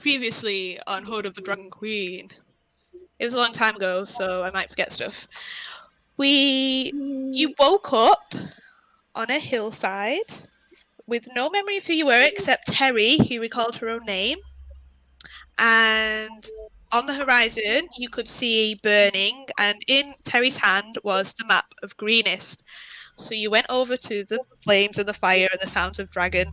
previously on Hoard of the Dragon Queen. It was a long time ago, so I might forget stuff. You woke up on a hillside with no memory of who you were except Terry, who recalled her own name. And on the horizon, you could see burning, and in Terry's hand was the map of Greenest. So you went over to the flames and the fire and the sounds of dragon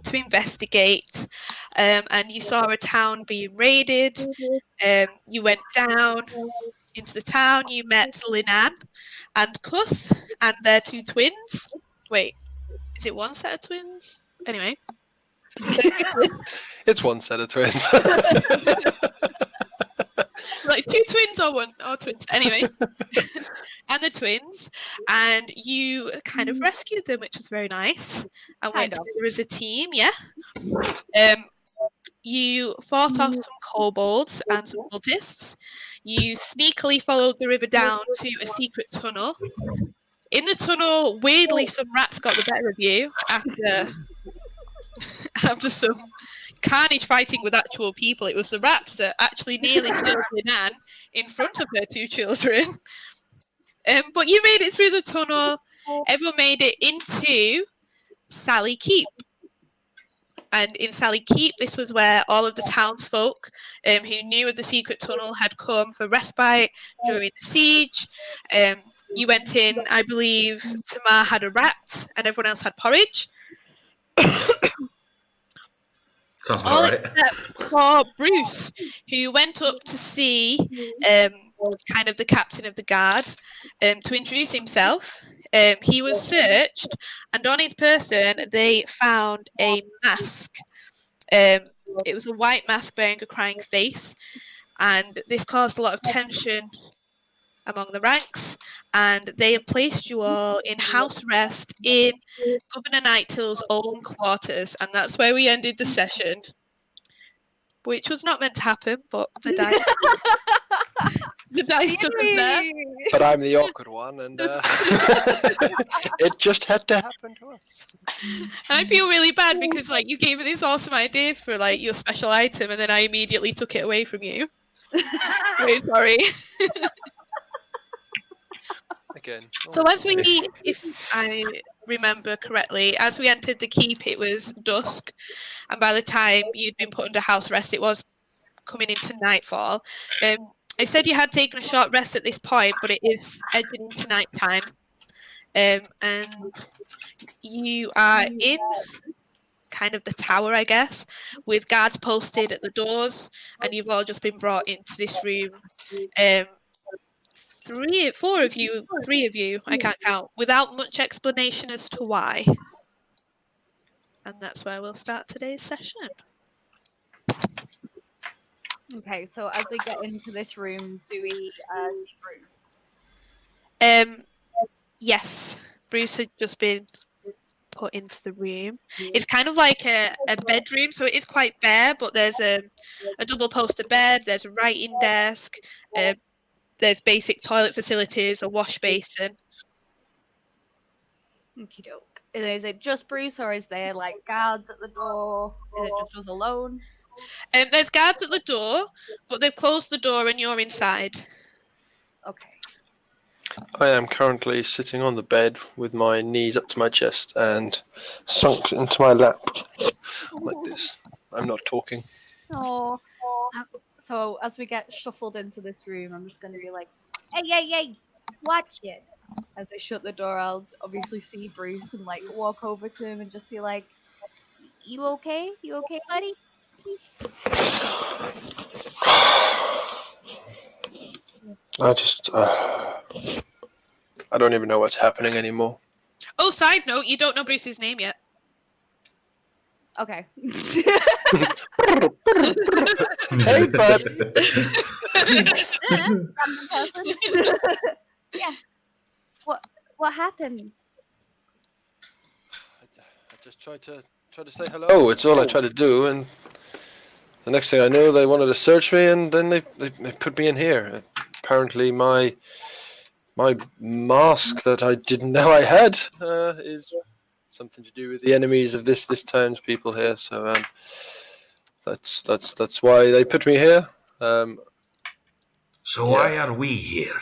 to investigate, and you saw a town being raided. You went down into the town, you met Linan and Kuth and their two twins. Wait, is it one set of twins? Anyway. It's one set of twins. Like two twins or one or twins. Anyway. And the twins. And you kind of rescued them, which was very nice. And went together as a team, yeah. You fought off some kobolds and some cultists. You sneakily followed the river down to a secret tunnel. In the tunnel, weirdly, some rats got the better of you after some carnage fighting with actual people. It was the rats that actually nearly killed Linan in front of her two children. But you made it through the tunnel. Everyone made it into Sally Keep. And in Sally Keep, this was where all of the townsfolk who knew of the secret tunnel had come for respite during the siege. You went in, I believe Tamar had a rat and everyone else had porridge. Sounds about right. Except for Bruce, who went up to see kind of the captain of the guard to introduce himself. He was searched, and on his person they found a mask. It was a white mask bearing a crying face, and this caused a lot of tension among the ranks, and they have placed you all in house arrest in Governor Nighttill's own quarters, and that's where we ended the session, which was not meant to happen, but the dice took us there. But I'm the awkward one, and it just had to happen to us. I feel really bad because you gave me this awesome idea for your special item, and then I immediately took it away from you. Very sorry. Again. So if I remember correctly, as we entered the keep, it was dusk, and by the time you'd been put under house arrest, it was coming into nightfall. I said you had taken a short rest at this point, but it is edging into night time, and you are in kind of the tower, I guess, with guards posted at the doors, and you've all just been brought into this room. Three of you, I can't count, without much explanation as to why. And that's where we'll start today's session. Okay, so as we get into this room, do we see Bruce? Yes, Bruce had just been put into the room. It's kind of like a bedroom, so it is quite bare, but there's a double poster bed, there's a writing desk, there's basic toilet facilities, a wash basin. Okie doke. Is it just Bruce, or is there guards at the door? Is it just us alone? There's guards at the door, but they've closed the door and you're inside. Okay. I am currently sitting on the bed with my knees up to my chest and sunk into my lap like this. I'm not talking. Oh. So as we get shuffled into this room, I'm just going to be like, hey, watch it. As I shut the door, I'll obviously see Bruce and walk over to him and just be like, you okay? You okay, buddy? I don't even know what's happening anymore. Oh, side note, you don't know Bruce's name yet. Okay. Hey, bud. Yeah. What happened? I just tried to say hello. It's all I tried to do, and the next thing I knew, they wanted to search me, and then they put me in here. Apparently, my mask that I didn't know I had is something to do with the enemies of this town's people here. So That's why they put me here. So why are we here?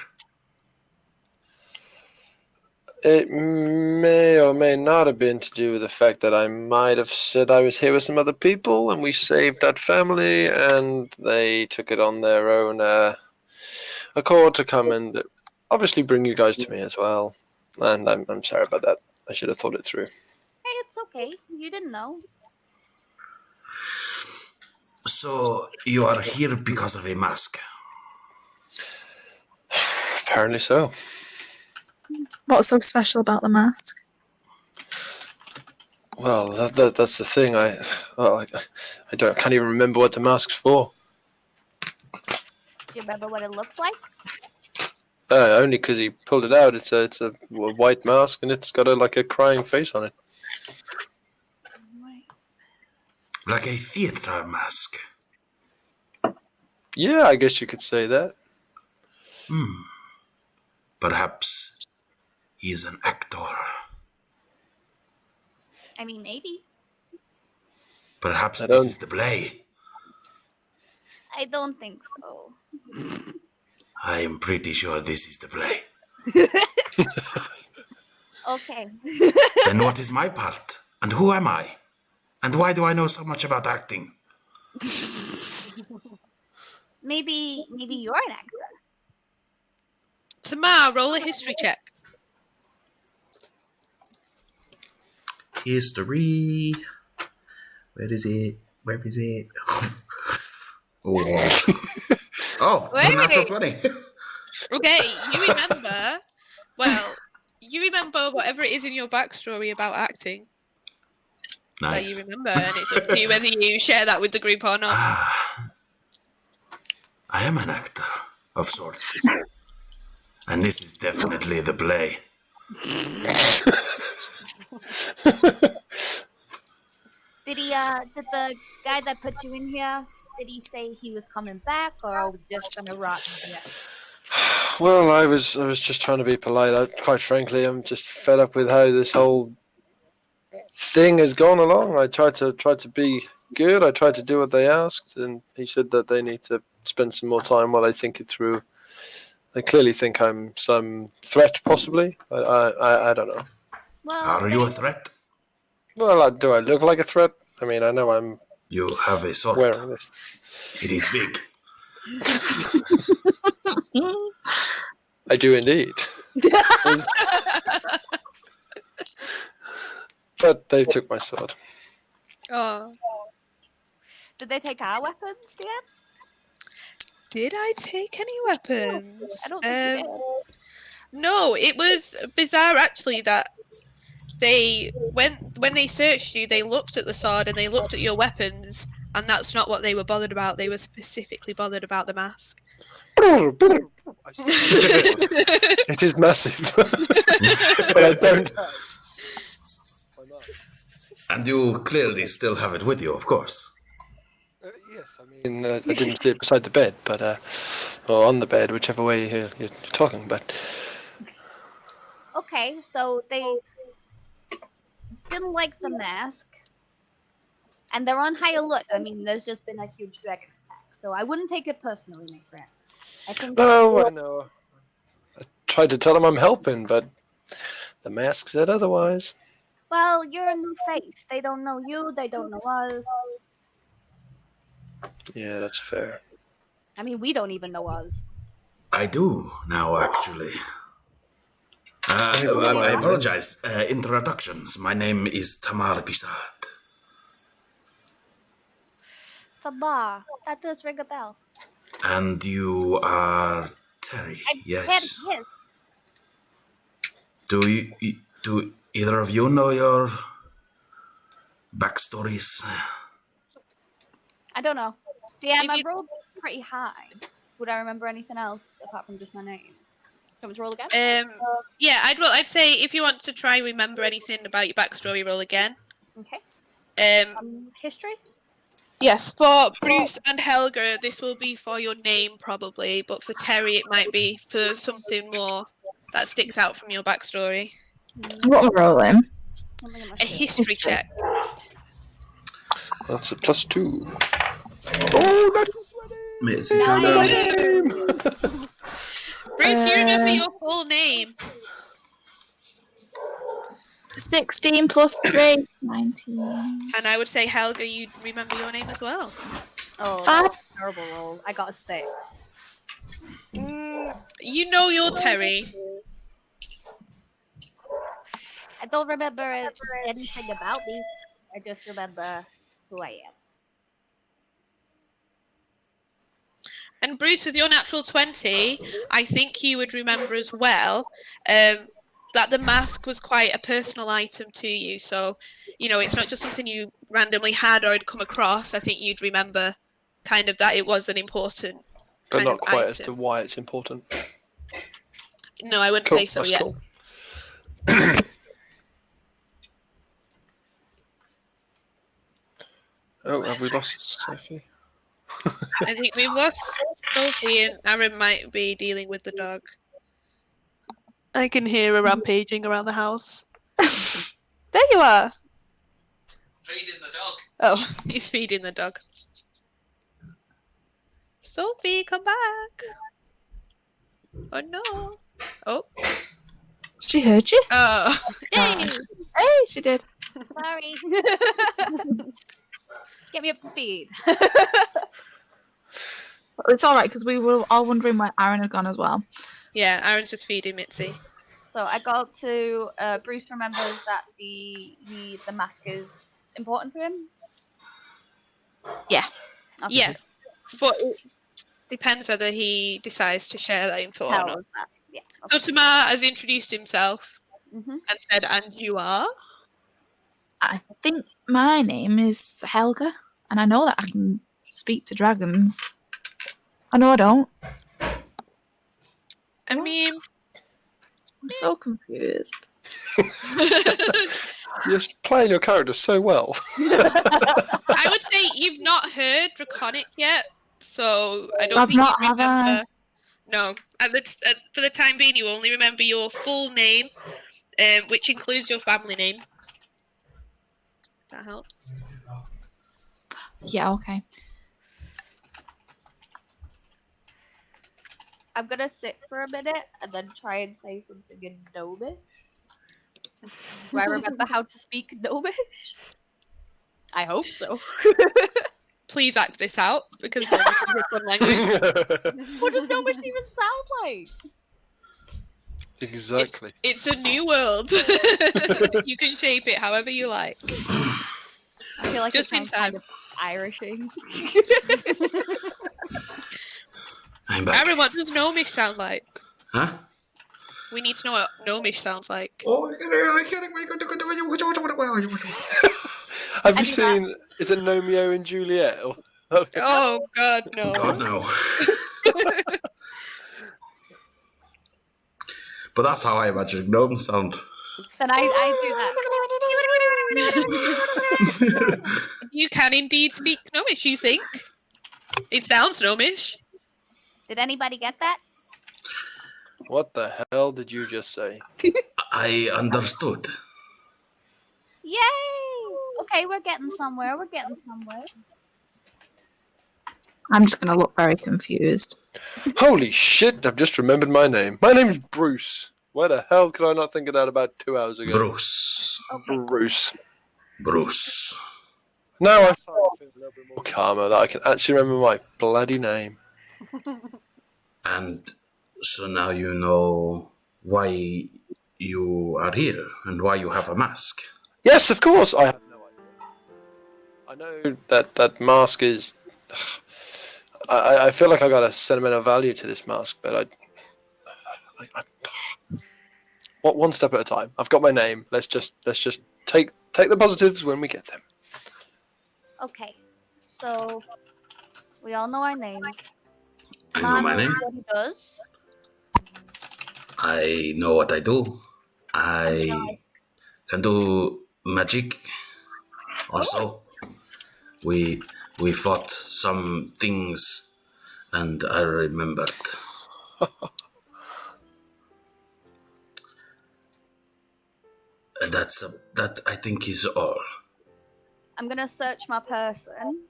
It may or may not have been to do with the fact that I might have said I was here with some other people, and we saved that family, and they took it on their own accord to come and obviously bring you guys to me as well. And I'm sorry about that. I should have thought it through. Hey, it's okay. You didn't know. So you are here because of a mask? Apparently so. What's so special about the mask? Well, that's the thing. I can't even remember what the mask's for. Do you remember what it looks like? Only because he pulled it out. It's a white mask, and it's got a crying face on it. Like a theater mask? Yeah, I guess you could say that. Perhaps he is an actor. I mean, maybe. Perhaps I this don't- is the play. I don't think so. I am pretty sure this is the play. Okay. Then what is my part? And who am I? And why do I know so much about acting? Maybe you're an actor. Tamar, roll a history check. History. Where is it? Oh, oh, Wait. natural 20. Okay, you remember whatever it is in your backstory about acting that you Nice. remember, and it's up to you whether you share that with the group or not. I am an actor of sorts. And this is definitely the play. Did the guy that put you in here, did he say he was coming back, or are we just gonna rot here? Well, I was just trying to be polite. Quite frankly, I'm just fed up with how this whole thing has gone along. I tried to be good. I tried to do what they asked, and he said that they need to spend some more time while I think it through. They clearly think I'm some threat, possibly. I don't know. Well, Are you a threat? Well, do I look like a threat? I mean, I know I'm You have a sword. wearing this. It is big. I do indeed. But they took my sword. Oh, did they take our weapons, Dan? did I take any weapons? I don't think you did. No, it was bizarre actually that when they searched you, they looked at the sword and they looked at your weapons, and that's not what they were bothered about. They were specifically bothered about the mask. It is massive. But I don't. And you clearly still have it with you, of course. Yes, I mean, I didn't see it beside the bed, but or on the bed, whichever way you're talking. But Okay, so they didn't like the mask, and they're on high alert. I mean, there's just been a huge dragon attack, so I wouldn't take it personally, my friend. I think. no, I know. I tried to tell them I'm helping, but the mask said otherwise. Well, you're a new face. They don't know you. They don't know us. Yeah, that's fair. I mean, we don't even know us. I do now, actually. I apologize. Introductions. My name is Tamar Pisad. Tabar, that does ring a bell. And you are Terry, yes. Yes. Do either of you know your backstories? I don't know. Yeah, If I you- rolled pretty high. Would I remember anything else apart from just my name? Can we roll again? Yeah, I'd say if you want to try remember anything about your backstory, roll again. Okay. History? Yes, for Bruce and Helga, this will be for your name probably, but for Terry, it might be for something more that sticks out from your backstory. What am I rolling? Something in my A history check. That's a +2. Oh, that's Mitzi, Nice. calm down. my name! Bruce, you remember your full name? 16 plus 3. 19. And I would say, Helga, you remember your name as well. Oh, Five. that's a terrible roll. I got a 6. You know you're Terry. I don't remember anything about me. I just remember who I am. And Bruce, with your natural 20, I think you would remember as well that the mask was quite a personal item to you. So, you know, it's not just something you randomly had or had come across. I think you'd remember kind of that it was an important But kind not of quite as to item. why it's important. No, I wouldn't Cool, say so that's yet. cool. Oh, have we lost Sophie? I think we've lost Sophie and Aaron might be dealing with the dog. I can hear her rampaging around the house. There you are. Feeding the dog. Oh, he's feeding the dog. Sophie, come back. Oh no. Oh. She heard you? Oh. Yay! Hey, she did. Sorry. Get me up to speed. Well, it's all right because we were all wondering where Aaron had gone as well. Yeah, Aaron's just feeding Mitzi. So I got up to Bruce remembers that the mask is important to him. Yeah. Okay. Yeah. But it depends whether he decides to share that info or Tell not. us that. Yeah. So Tamar has introduced himself Mhm. and said, and you are? I think my name is Helga, and I know that I can speak to dragons. I know I don't. I mean, I'm so confused. You're playing your character so well. I would say you've not heard Draconic yet, so I don't I've think not, you have I? remember. No, for the time being, you only remember your full name, which includes your family name. That helps. Yeah, okay. I'm gonna sit for a minute and then try and say something in Gnomish. Do I remember how to speak Gnomish? I hope so. Please act this out because no one can pick one language. What does Gnomish even sound like? Exactly. It's a new world. You can shape it however you like. I feel like Just it in sounds time. kind of Irishing. I'm back. Aaron, what does Gnomish sound like? Huh? We need to know what Gnomish sounds like. Oh, Have you do that. seen? Is it Romeo and Juliet? Oh God, no. God, no. But that's how I imagine gnomes sound. Then I do that. You can indeed speak Gnomish, you think? It sounds Gnomish. Did anybody get that? What the hell did you just say? I understood. Yay! Okay, we're getting somewhere. We're getting somewhere. I'm just going to look very confused. Holy shit! I've just remembered my name. My name's Bruce. Where the hell could I not think of that about 2 hours ago? Bruce. Okay. Bruce. Bruce. Now I'm starting to feel a little bit more calmer that I can actually remember my bloody name. And so now you know why you are here and why you have a mask. Yes, of course. I have no idea. I know that mask is. I feel like I got a sentimental value to this mask, but one step at a time. I've got my name. Let's just take the positives when we get them. Okay. So we all know our names. I know my name. What he does. I know what I do. I can do magic. Also, we fought some things, and I remembered. That I think is all. I'm gonna search my person.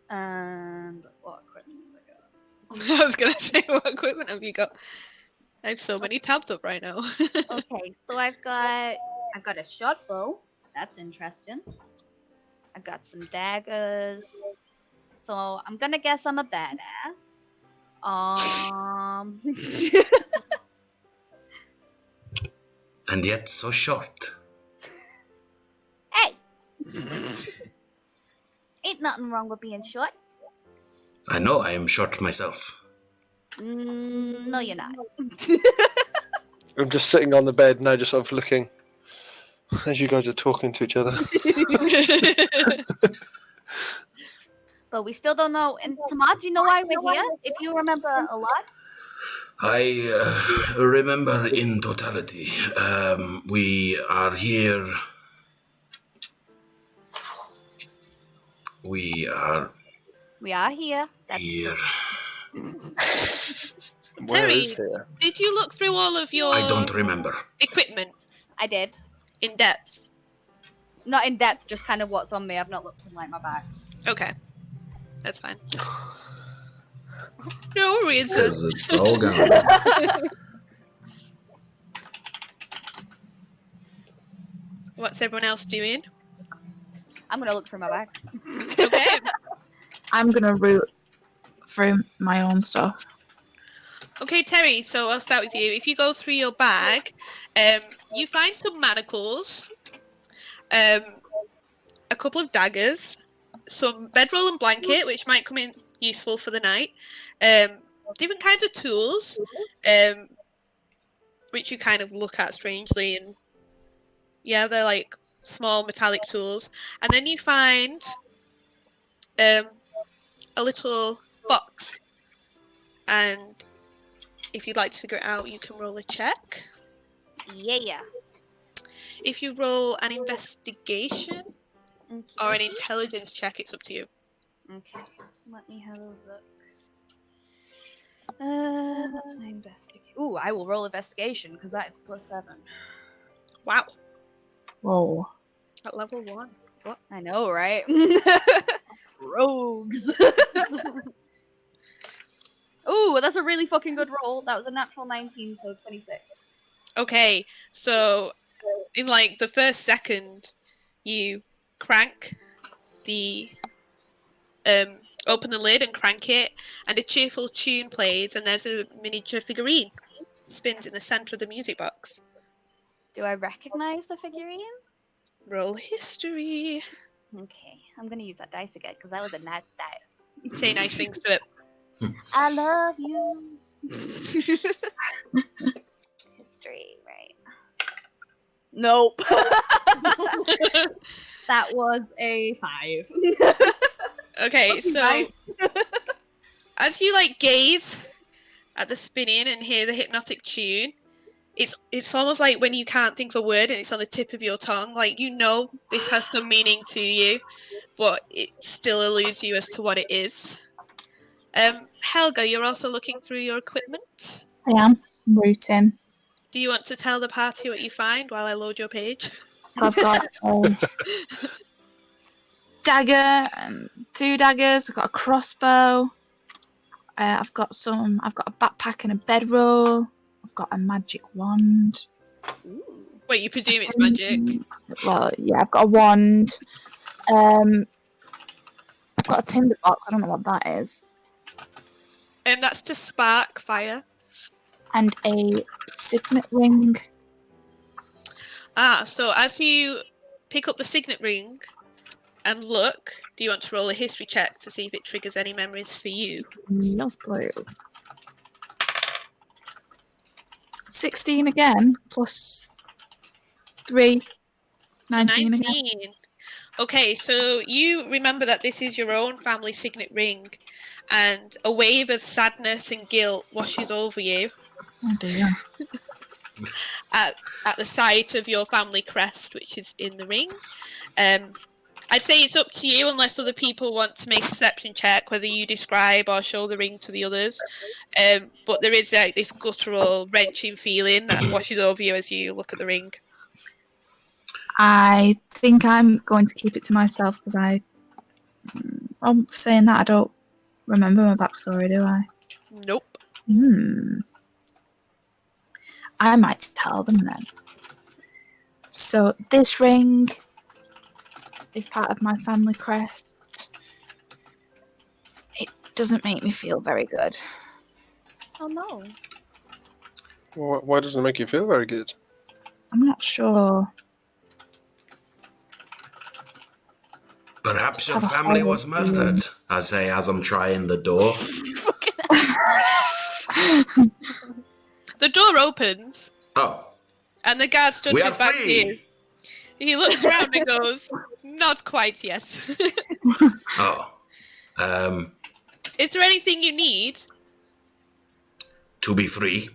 And what equipment have I got? I was gonna say, what equipment have you got? I have so many tabs up right now. Okay, so I've got a short bow. That's interesting. I've got some daggers. So I'm gonna guess I'm a badass. And yet so short. Hey! Ain't nothing wrong with being short. I know I am short myself. No, you're not. I'm just sitting on the bed now, just sort of looking as you guys are talking to each other. But we still don't know. And Tamad, do you know why we're here? If you remember a lot. I remember in totality. We are here. We are here. That's here. Where Terry, is here? did you look through all of your I don't remember. equipment I did. in depth? Not in depth, just kind of what's on me. I've not looked in like my bag. Okay, that's fine. No reason. Because it's all gone. What's everyone else doing? I'm gonna look through my bag. Okay. I'm gonna root through my own stuff. Okay, Terry, so I'll start with you. If you go through your bag, you find some manacles, a couple of daggers, some bedroll and blanket, which might come in useful for the night, different kinds of tools, which you kind of look at strangely, and yeah, they're like small metallic tools. And then you find a little box, and if you'd like to figure it out, you can roll a check. Yeah. If you roll an investigation Okay. or an intelligence check, it's up to you. Okay. Let me have a look. What's my investigation? Ooh, I will roll investigation because that is +7. Wow, Whoa. at level 1. I know, right? Rogues. Ooh, that's a really fucking good roll. That was a natural 19, so 26. Okay, so in like the first second, you crank the open the lid and crank it, and a cheerful tune plays, and there's a miniature figurine spins in the center of the music box. Do I recognize the figurine? Roll history. Okay, I'm gonna use that dice again because that was a nice dice. Say nice things to it. I love you. History, right? Nope. That was a 5. Okay, so Nice. as you like gaze at the spinning and hear the hypnotic tune, it's almost like when you can't think of a word and it's on the tip of your tongue. Like, you know this has some meaning to you, but it still eludes you as to what it is. Helga, you're also looking through your equipment. I am rooting. Do you want to tell the party what you find while I load your page? I've got a dagger, 2 daggers. I've got a crossbow. I've got a backpack and a bedroll. I've got a magic wand. Wait, you presume it's magic? Well, yeah, I've got a wand. I've got a tinder box. I don't know what that is. That's to spark fire. And a signet ring. So as you pick up the signet ring and look, do you want to roll a history check to see if it triggers any memories for you? Yes, please. 16 again, plus 3. 19 again. 19. Okay, so you remember that this is your own family signet ring, and a wave of sadness and guilt washes over you Oh dear. at the sight of your family crest, which is in the ring. I'd say it's up to you, unless other people want to make a perception check, whether you describe or show the ring to the others. But there is like this guttural, wrenching feeling that washes over you as you look at the ring. I think I'm going to keep it to myself because I I'm saying that I don't remember my backstory, do I? Nope. I might tell them then. So this ring is part of my family crest. It doesn't make me feel very good. Oh no. Why doesn't it make you feel very good? I'm not sure. Perhaps Just your have a family horrible was murdered. I say as I'm trying the door. The door opens, Oh, and the guard stood we are back to you. free! He looks around and goes, "Not quite, yes." Oh, Is there anything you need to be free?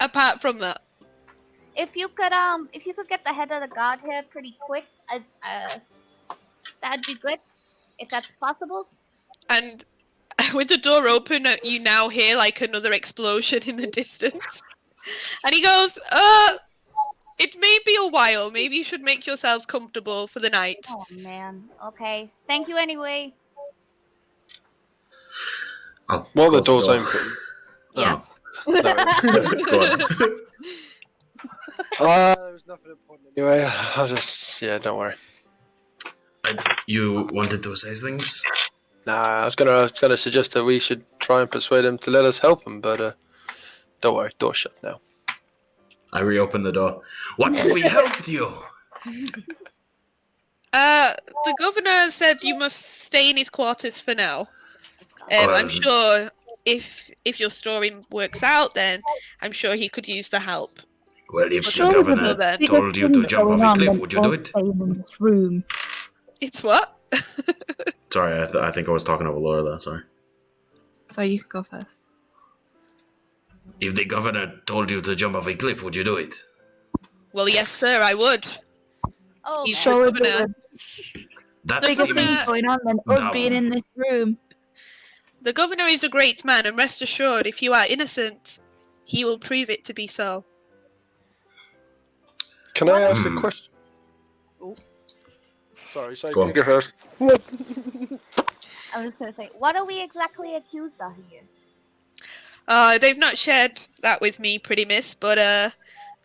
apart from that? If you could get the head of the guard here pretty quick, that'd be good. If that's possible. And with the door open, you now hear like another explosion in the distance. And he goes, it may be a while. Maybe you should make yourselves comfortable for the night. Oh man. Okay. Thank you anyway. I'll While the close door's open. Yeah. No. Go on. There was nothing important anyway. Don't worry. You wanted to say things? Nah, I was gonna suggest that we should try and persuade him to let us help him, but don't worry, door's shut now. I reopen the door. What can we help you? The governor said you must stay in his quarters for now. I'm sure if your story works out, then I'm sure he could use the help. Well, if Sure, the governor well then. told you to jump off a cliff, would you do it? In this room. It's what? Sorry, I think I was talking over Laura there, sorry. So you can go first. If the governor told you to jump off a cliff, would you do it? Well, yes, sir, I would. Oh, He's man. the governor. That The Bigger governor- things seems going on than us dumb. being in this room. The governor is a great man, and rest assured, if you are innocent, he will prove it to be so. Can I ask a question? Oh. Sorry, Go on. you go first. I was gonna say, what are we exactly accused of here? They've not shared that with me, pretty miss, but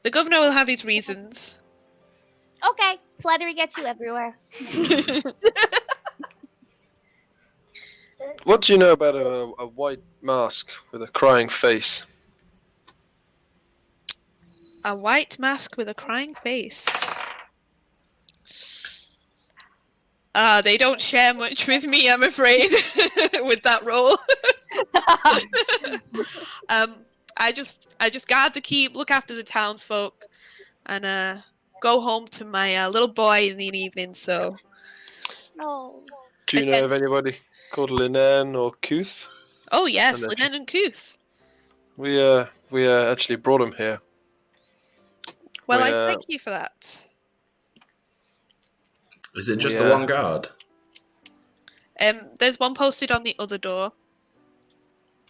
the governor will have his reasons. Okay, flattery gets you everywhere. What do you know about a white mask with a crying face? A white mask with a crying face. They don't share much with me, I'm afraid, with that role. I just guard the keep, look after the townsfolk, and go home to my little boy in the evening. So, No. Do you know of anybody called Linan or Kuth? oh yes, And Linnen and Kuth. We actually brought him here. Well, I We, thank you for that. Is it just Yeah. the one guard? There's one posted on the other door.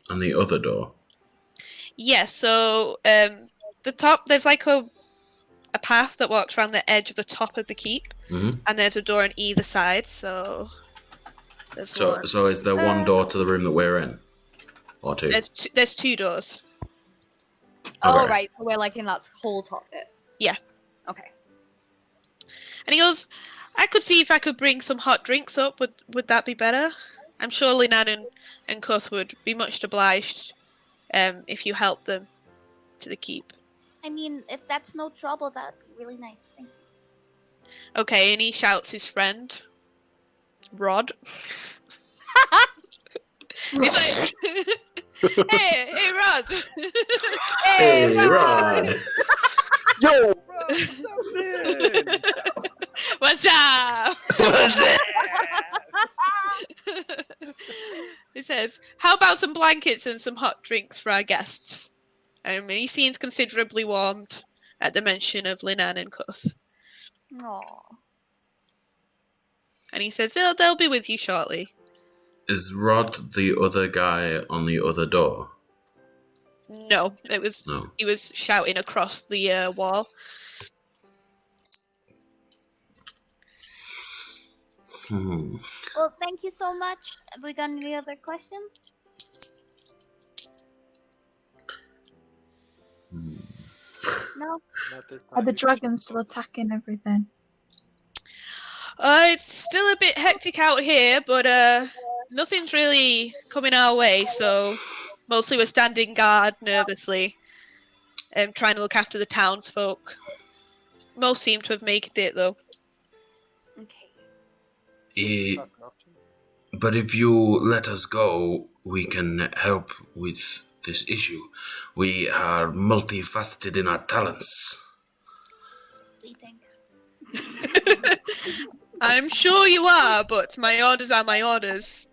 On the other door? Yes, so the top there's like a path that walks around the edge of the top of the keep, Mm-hmm. and there's a door on either side. So there's one. So is there one door to the room that we're in? Or two? There's two doors. Oh, Okay. right. So we're like in that whole top bit. Yeah. Okay. And he goes, I could see if I could bring some hot drinks up. Would that be better? I'm sure Linan and Kuth would be much obliged if you help them to the keep. I mean, if that's no trouble, that'd be really nice. Thank you. Okay, and he shouts his friend, Rod. He's like, hey, Rod. Hey, Rod! Yo, what's happening? What's up? He says, how about some blankets and some hot drinks for our guests? And he seems considerably warmed at the mention of Linan and Kuth. Aw. And he says, they'll be with you shortly. Is Rod the other guy on the other door? No, No. he was shouting across the wall. Hmm. Well, thank you so much. Have we got any other questions? No? Not this Are time, the you just dragons still went attacking everything? It's still a bit hectic out here, but nothing's really coming our way. So mostly we're standing guard nervously, trying to look after the townsfolk. Most seem to have made it though. Okay. Eh, chalk it up to. but if you let us go, we can help with this issue. We are multifaceted in our talents. We think. I'm sure you are, but my orders are my orders.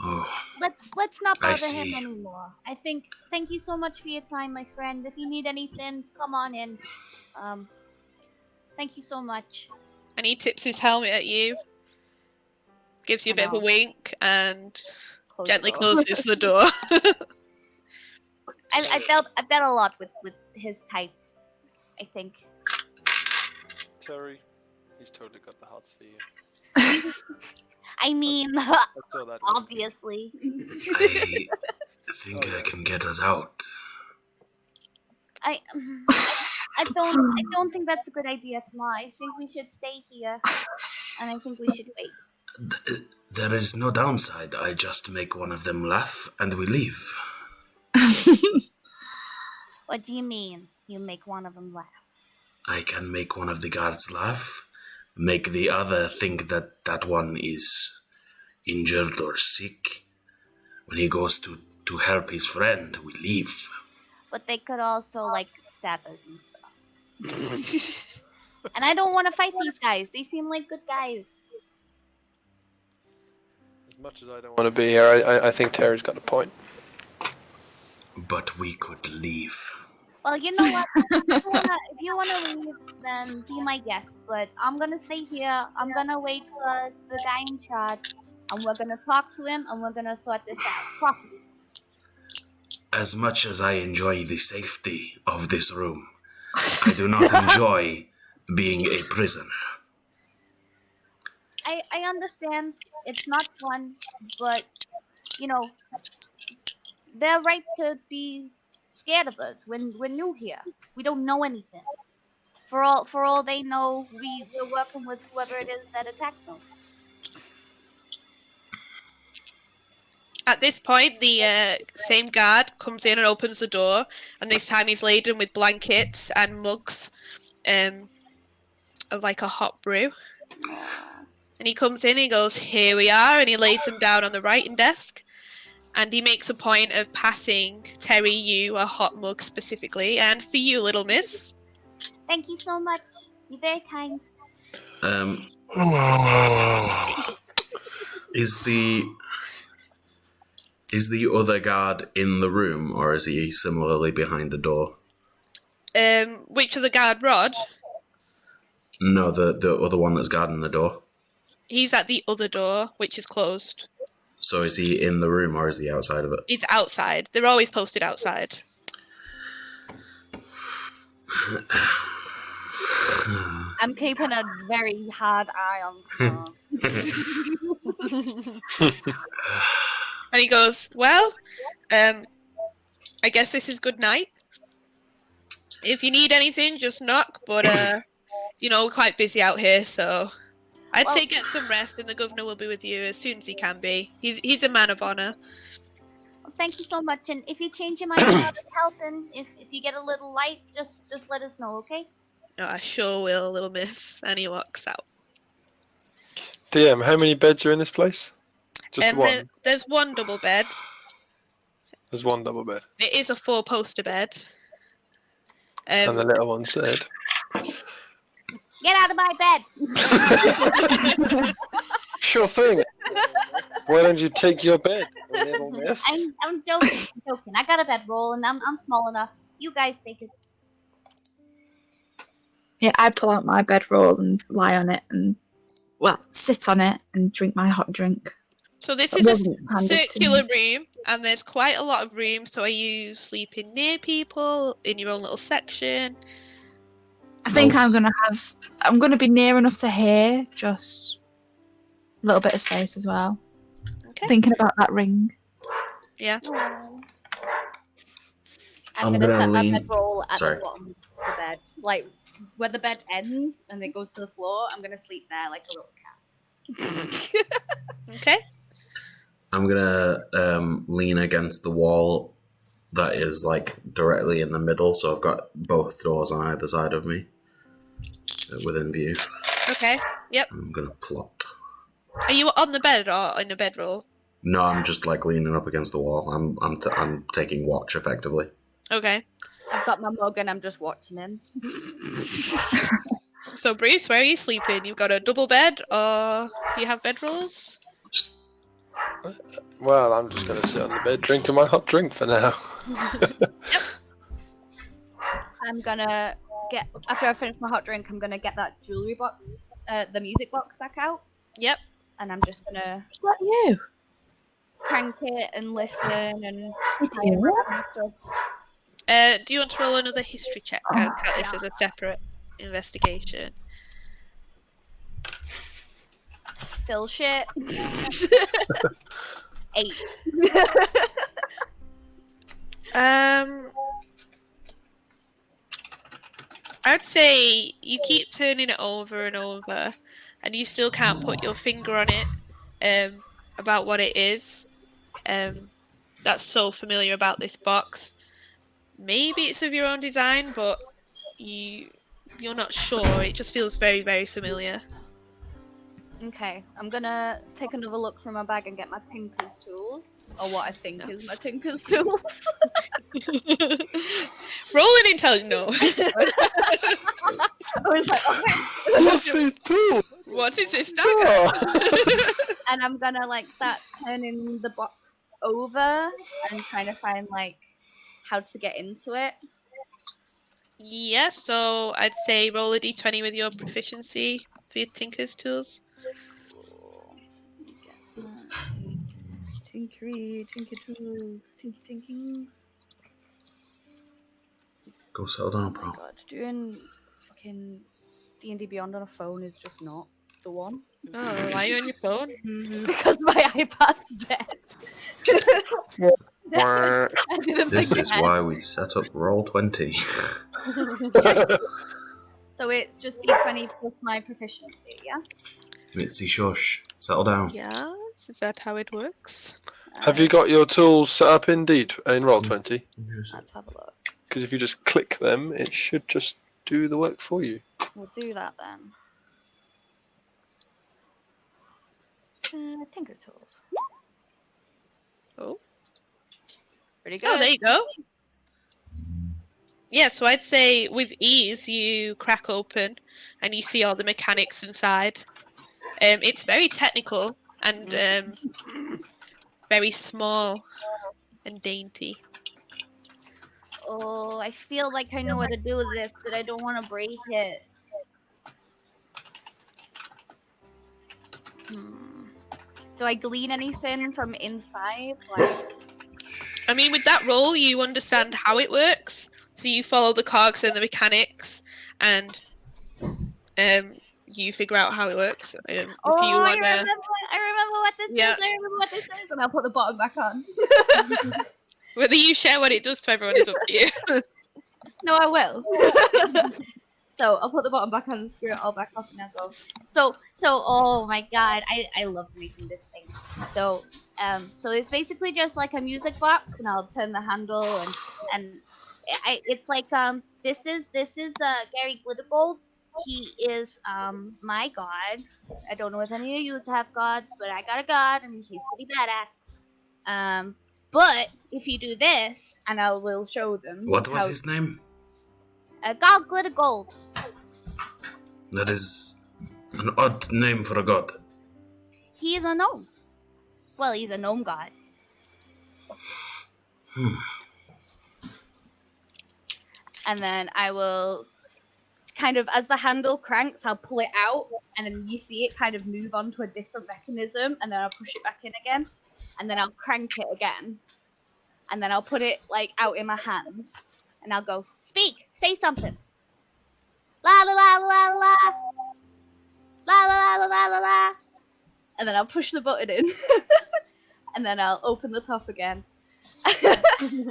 Oh, Let's not I bother him see. anymore. I think. Thank you so much for your time, my friend. If you need anything, come on in. Thank you so much. And he tips his helmet at you, gives you a bit of a And I'll wink, and close gently the door. closes the door. I've dealt a lot with his type. I think. Terry, he's totally got the hots for you. I mean, I saw that. obviously. I think I can get us out. I don't think that's a good idea, Tama. I think we should stay here, and I think we should wait. There is no downside. I just make one of them laugh and we leave. What do you mean? You make one of them laugh? I can make one of the guards laugh, make the other think that that one is injured or sick. When he goes to help his friend, we leave. But they could also like stab us and stuff. And I don't want to fight these guys. They seem like good guys. As much as I don't want to be here, I think Terry's got a point. But we could leave. Well, you know what? If you wanna leave, then be my guest. But I'm gonna stay here. I'm gonna wait for the guy in charge, and we're gonna talk to him, and we're gonna sort this out properly. As much as I enjoy the safety of this room, I do not enjoy being a prisoner. I understand it's not fun, but you know they're right to be scared of us when we're new here. We don't know anything. For all they know, we're working with whoever it is that attacked them. At this point, the same guard comes in and opens the door, and this time he's laden with blankets and mugs of like a hot brew. And he comes in and he goes, "Here we are," and he lays them down on the writing desk. And he makes a point of passing Terry you a hot mug specifically, and for you, little miss. Thank you so much. You're very kind. Is the other guard in the room, or is he similarly behind a door? Which of the guard, Rod? No, the other one that's guarding the door. He's at the other door, which is closed. So is he in the room or is he outside of it? He's outside. They're always posted outside. I'm keeping a very hard eye on Tom. And he goes, "Well, I guess this is good night. If you need anything, just knock. But we're quite busy out here, so I'd say get some rest, and the governor will be with you as soon as he can be. He's a man of honor." Well, thank you so much. And if you change your mind about helping, if you get a little light, just let us know, okay? "No, I sure will, little miss." And he walks out. DM, how many beds are in this place? Just one. There's one double bed. There's one double bed. It is a 4-poster bed. And the little one said, Get out of my bed! "Sure thing. Why don't you take your bed, little miss?" I'm joking. I got a bedroll and I'm small enough. You guys take it. Yeah, I pull out my bedroll and lie on it and, sit on it and drink my hot drink. So this That is wasn't a handed to circular room, and there's quite a lot of rooms. So are you sleeping near people, in your own little section? I think I'm gonna be near enough to hear, just A little bit of space as well. Okay. Thinking about that ring. Yeah. I'm I'm gonna gonna set my lean- bedroll at Sorry. the bottom of the bed, like where the bed ends and it goes to the floor. I'm gonna sleep there like a little cat. Okay. I'm gonna lean against the wall that is like directly in the middle, so I've got both doors on either side of me within view. Okay. Yep. I'm gonna plot. Are you on the bed or in a bedroll? No, I'm just like leaning up against the wall. I'm taking watch effectively. Okay. I've got my mug and I'm just watching him. So Bruce, where are you sleeping? You've got a double bed, or do you have bedrolls? Well, I'm just going to sit on the bed drinking my hot drink for now. I'm gonna get after I finish my hot drink. I'm gonna get that jewelry box, the music box back out, Yep. and I'm just gonna Is that you? crank it and listen and play Yeah. around and stuff. Do you want to roll another history check? I'll count this as a separate investigation. Still shit. 8. I'd say you keep turning it over and over, and you still can't put your finger on it. About what it is. That's so familiar about this box. Maybe it's of your own design, but you're not sure. It just feels very, very familiar. Okay, I'm gonna take another look through my bag and get my tinker's tools, or what I think is my tinker's tools. Roll an intelligence. No. I was like, What is this dagger? and I'm gonna like start turning the box over and trying to find like how to get into it. Yeah, so I'd say roll a d20 with your proficiency for your tinker's tools. Tinkery, tinker tools, tinkings. Go settle down, Oh bro. my god, doing fucking D&D Beyond on a phone is just not the one. Oh, why are you on your phone? Because my iPad's dead. I didn't This think is ahead. why we set up Roll20. So it's just D20 plus my proficiency, yeah? Mitzi, shush. Settle down. Yes, is that how it works? Have you got your tools set up in Roll20? Let's have a look. Because if you just click them, it should just do the work for you. We'll do that then. Tinker's tools. Oh. Pretty good. Oh, there you go. Yeah, so I'd say with ease you crack open and you see all the mechanics inside. It's very technical and very small and dainty. Oh, I feel like I know what to do with this, but I don't want to break it. Do I glean anything from inside? Like, I mean, with that roll, you understand how it works. So you follow the cogs and the mechanics, and you figure out how it works. If you I wanna, remember what this Yeah. is. I remember what this is, and I'll put the bottom back on. whether you share what it does to everyone is up to you. No, I will. So I'll put the bottom back on and screw it all back off, and I'll go. So, oh my god, I loved making this thing. So it's basically just like a music box, and I'll turn the handle, and it's like this is Gary Glittergold. He is my god. I don't know if any of you have gods, but I got a god, and he's pretty badass. But if you do this, and I will show them. What was his name? God Glittergold. That is an odd name for a god. He is a gnome. Well, he's a gnome god. And then I will kind of, as the handle cranks, I'll pull it out, and then you see it kind of move onto a different mechanism, and then I'll push it back in again, and then I'll crank it again, and then I'll put it like out in my hand, and I'll go, speak, say something. La la la la la la la la la la la la. and then I'll push the button in, and then I'll open the top again.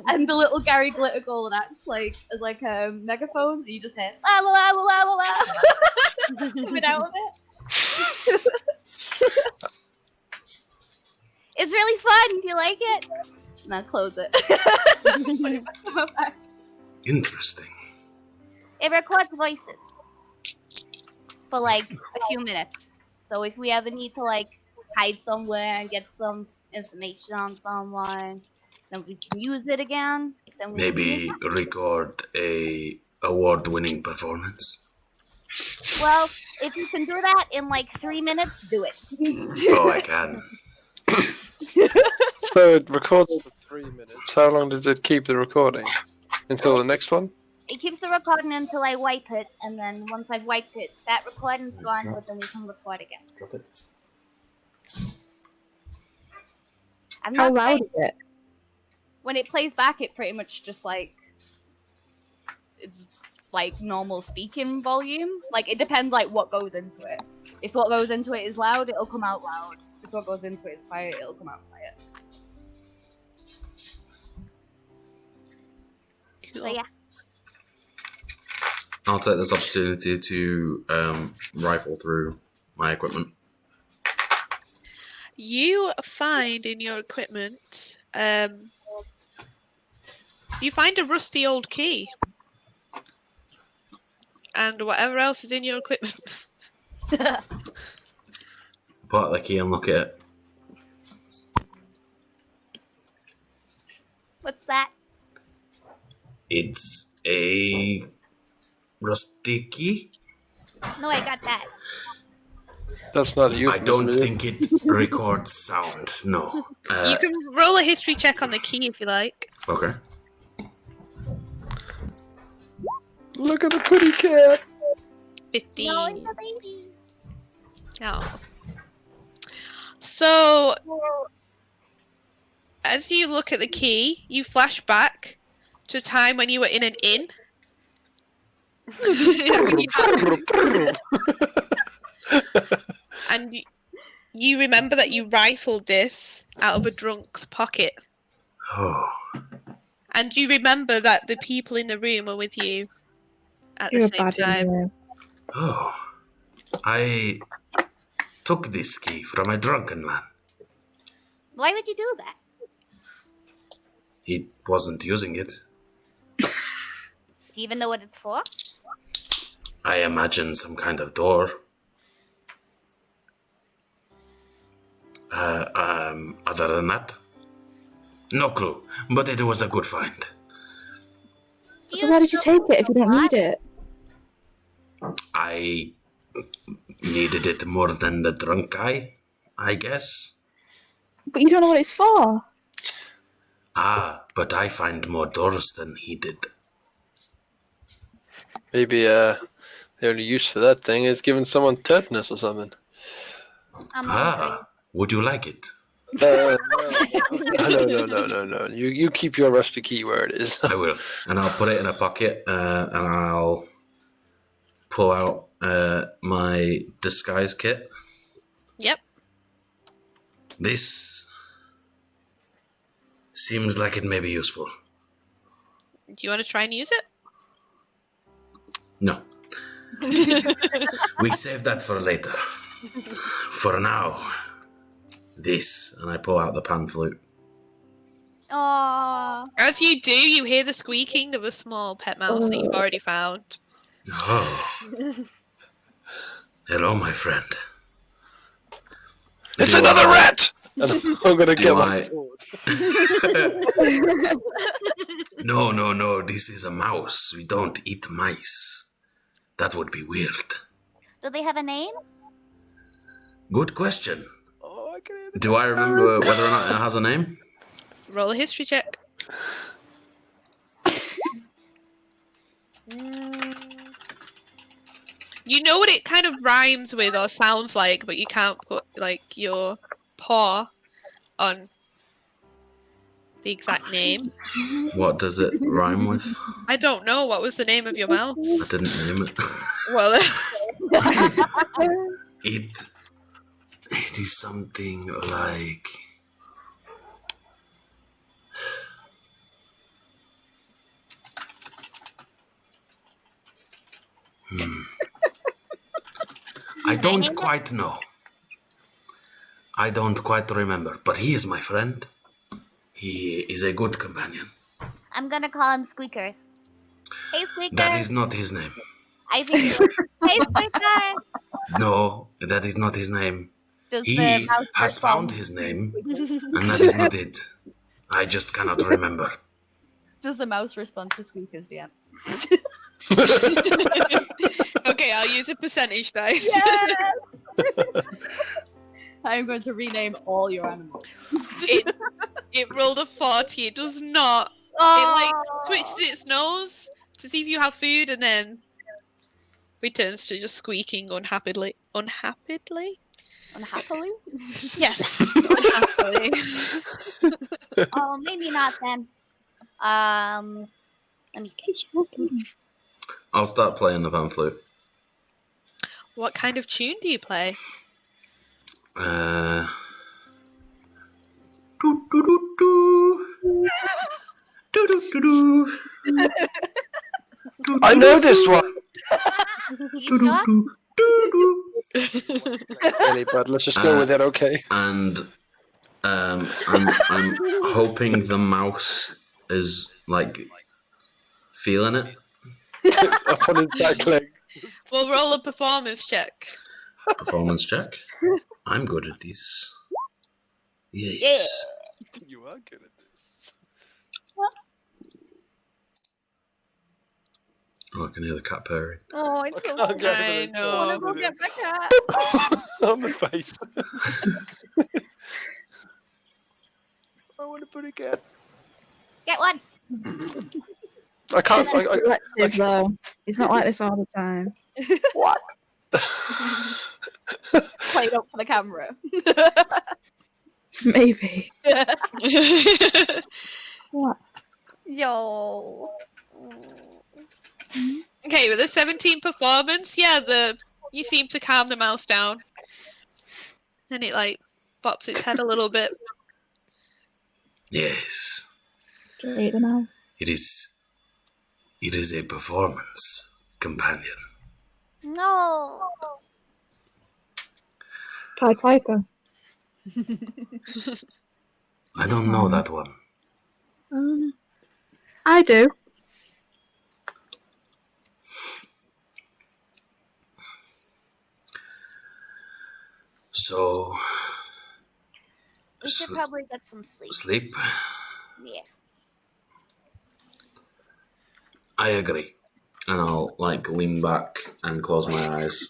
And the little Gary Glitter Golden acts like as like a megaphone, and you just hear la la la la la la coming out of it. It's really fun. Do you like it? And I'll close it. Put it back to my bag. Interesting. It records voices for like a few minutes. So if we ever need to like hide somewhere and get some information on someone, then we can use it again. Then we Maybe record a award-winning performance. Well, if you can do that in like 3 minutes, do it. Oh, I can. So it records for 3 minutes. How long does it keep the recording? Until the next one? It keeps the recording until I wipe it, and then once I've wiped it, that recording's gone, but then we can record again. Drop it. I'm How not loud saying- is it? When it plays back, it pretty much just like it's like normal speaking volume. Like it depends like what goes into it. If what goes into it is loud, it'll come out loud. If what goes into it is quiet, it'll come out quiet. So yeah. I'll take this opportunity to rifle through my equipment. You find in your equipment, you find a rusty old key. And whatever else is in your equipment. Pull out the key and look at it. What's that? It's a rusty key. No, I got that. That's not a I euphemism. don't is it? think it records sound. No. You can roll a history check on the key if you like. Okay. Look at the pretty cat. 15. No, it's a baby. Oh. So, as you look at the key, you flash back to a time when you were in an inn. And you remember that you rifled this out of a drunk's pocket. Oh. And you remember that the people in the room were with you at You're the a same bad time. idea. Oh. I took this key from a drunken man. Why would you do that? He wasn't using it. Do you even know what it's for? I imagine some kind of door. Other than that, no clue. But it was a good find. So why did you take it if you don't need it? I needed it more than the drunk guy, I guess. But you don't know what it's for. Ah, but I find more doors than he did. Maybe the only use for that thing is giving someone tetanus or something. I'm hungry. Ah, would you like it? No. You keep your rusty key where it is. I will. And I'll put it in a pocket and I'll pull out my disguise kit. Yep. This seems like it may be useful. Do you want to try and use it? No. We save that for later. For now, this. And I pull out the pan flute. Aww. As you do, you hear the squeaking of a small pet mouse that you've already found. Oh. Hello, my friend. It's Do another I- rat! And I'm gonna Do get my I- sword. No. This is a mouse. We don't eat mice. That would be weird. Do they have a name? Good question. Oh, I can hear the- Do I remember whether or not it has a name? Roll a history check. You know what it kind of rhymes with or sounds like, but you can't put like your paw on the exact name. What does it rhyme with? I don't know. What was the name of your mouse? I didn't name it. Well, It It is something like... I don't quite know. I don't quite remember, but he is my friend. He is a good companion. I'm gonna call him Squeakers. Hey, Squeakers. That is not his name. I think. Hey, Squeakers. No, that is not his name. Does the He mouse has respond? found his name, and that is not it. I just cannot remember. Does the mouse respond to Squeakers, DM? Okay, I'll use a percentage dice. Yes! I'm going to rename all your animals. It rolled a 40. It does not. Oh. It like twitches its nose to see if you have food, and then returns to just squeaking unhappily. Unhappily? Unhappily? Yes, unhappily. Oh, maybe not then. Let me think. I'll start playing the pan flute. What kind of tune do you play? Do, do, do, do. Do, do, do, do. I know this one. You sure? Really, bud. Let's just go with it, okay? And I'm hoping the mouse is like feeling it. Up on his back leg. We'll roll a performance check. Performance check. I'm good at this. Yes. You are good at this. Oh, I can hear the cat purring. Oh, it's so can't get I rid of this. know. I want to go get my cat. On the face. I want to put a cat. Get one. I can't. This is collective, though. It's not like this all the time. What? Played up for the camera. Maybe. What? Yo. Okay, with the 17 performance, yeah, you seem to calm the mouse down. And it like bops its head a little bit. Yes. Great, the mouse. It is a performance companion. No. Pied Piper. I don't know that one. I do. So We should probably get some sleep. sleep. Yeah. I agree. And I'll like lean back and close my eyes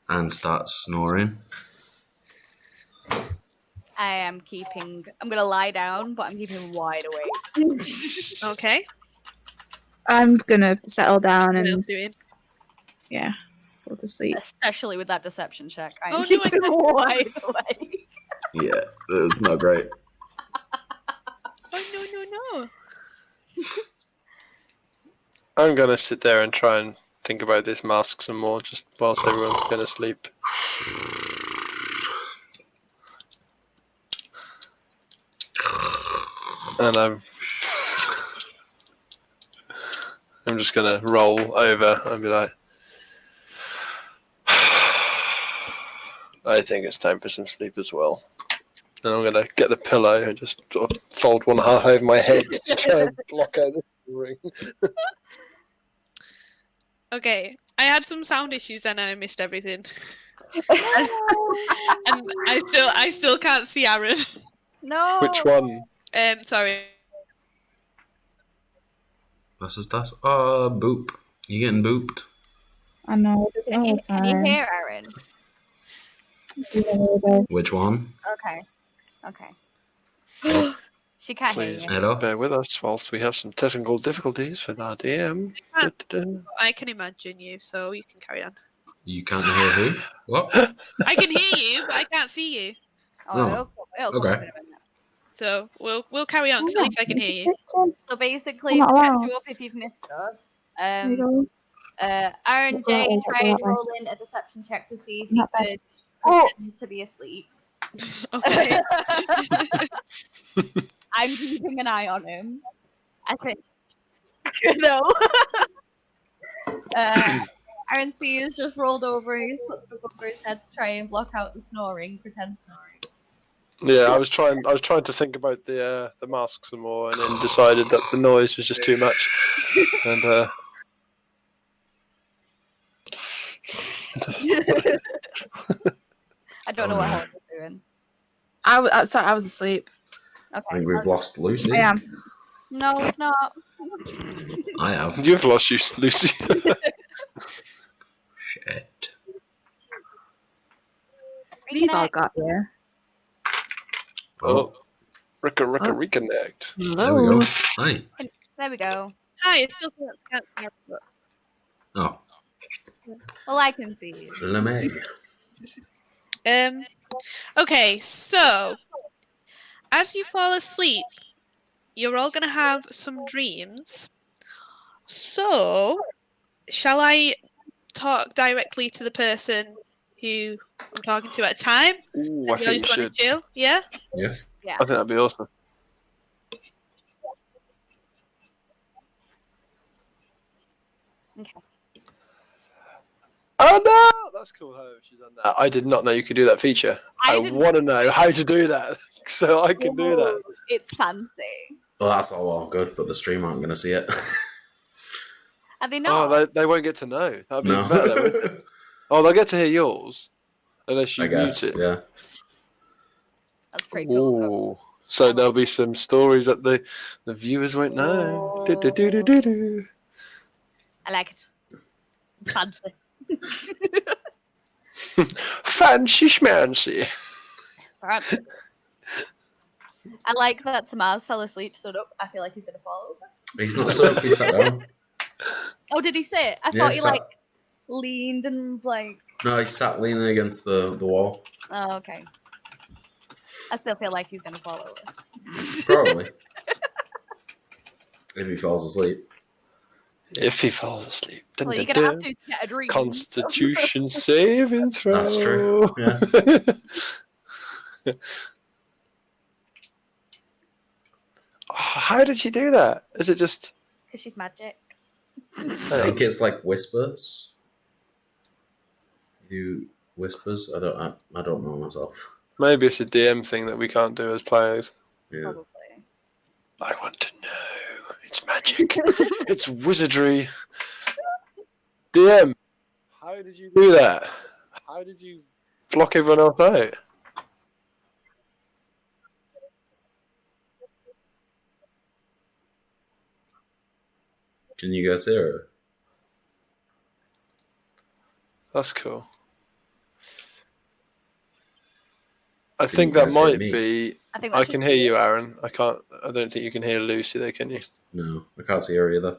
and start snoring. I'm gonna lie down, but I'm keeping wide awake. Okay. I'm gonna settle down What else and doing? yeah, go to sleep. Especially with that deception check. I'm Oh, no, I keeping can't. wide awake. Yeah, it's not great. Oh, no. I'm gonna sit there and try and think about this mask some more, just whilst everyone's gonna sleep. And I'm just gonna roll over and be like, I think it's time for some sleep as well. And I'm gonna get the pillow and just sort of fold one half over my head to try and block out the ring. Okay, I had some sound issues and I missed everything. And I still can't see Aaron. No. Which one? Sorry. Das ist das. Boop. You getting booped? I know, I do it all the Can you time. hear Aaron? Which one? Okay. She can't hear Please you. Hello? bear with us whilst we have some technical difficulties with our DM. Da-da-da. I can imagine you, so you can carry on. You can't hear who? What? I can hear you, but I can't see you. Oh, It'll come okay. in a minute. So we'll carry on, because at least I can hear you. So basically, Not to catch allowed. you up if you've missed stuff. There you go. Aaron Not allowed, J, not try and allowed. roll in a deception check to see if you Not bad. could Oh. pretend to be asleep. Okay. I'm keeping an eye on him. I think. No. Aaron C has just rolled over and he's put stuff over his head to try and block out the snoring, pretend snoring. Yeah, I was trying to think about the mask some more, and then decided that the noise was just too much. And I don't know what Hoard was doing. Sorry, I was asleep. Okay. I think we've lost Lucy. I am. No, it's not. I have. you've lost you, Lucy. Shit. We've all got you. Oh, reconnect. There we go. Hi. There we go. Hi, it's still can't see our book. Oh, Well, I can see you. Lemay. Okay, so as you fall asleep, you're all gonna have some dreams. So, shall I talk directly to the person who I'm talking to at a time? Ooh, I You think you just want should. to chill? Yeah? Yeah. Yeah. I think that'd be awesome. Okay. Oh no, that's cool. How she's done that. I did not know you could do that feature. I didn't- want to know how to do that, so I can do that. Ooh, It's fancy. Well, that's all well good, but the stream aren't going to see it. Are they not? Oh, they won't get to know. That'd be No. better, though, wouldn't it? Oh, they'll get to hear yours, unless you I guess, mute it. yeah. That's pretty cool. Though. Ooh. So there'll be some stories that the viewers won't know. Do-do-do-do-do-do. I like it. It's fancy. Fancy schmancy. Fancy. I like that Tamaz fell asleep, stood up. I feel like he's going to fall over. He's not stood up, he sat down. Oh, did he sit? I Yeah, thought he sat- like leaned and was like. No, he sat leaning against the wall. Oh, okay. I still feel like he's going to fall over. Probably. If he falls asleep. If he falls asleep. Dun, Well, you're dun, going to have dun. to get a dream. Constitution saving throw. That's true, yeah. How did she do that? Is it just... Because she's magic. I think it's like whispers. You whispers? I don't know myself. Maybe it's a DM thing that we can't do as players. Yeah. Probably. I want to know. It's magic. It's wizardry. DM, how did you do that? How did you block everyone else out? Can you guys hear her? That's cool. I Can think you that guys hear might me? be... I think I that's can just- hear you, Aaron. I don't think you can hear Lucy though, can you? No, I can't see her either.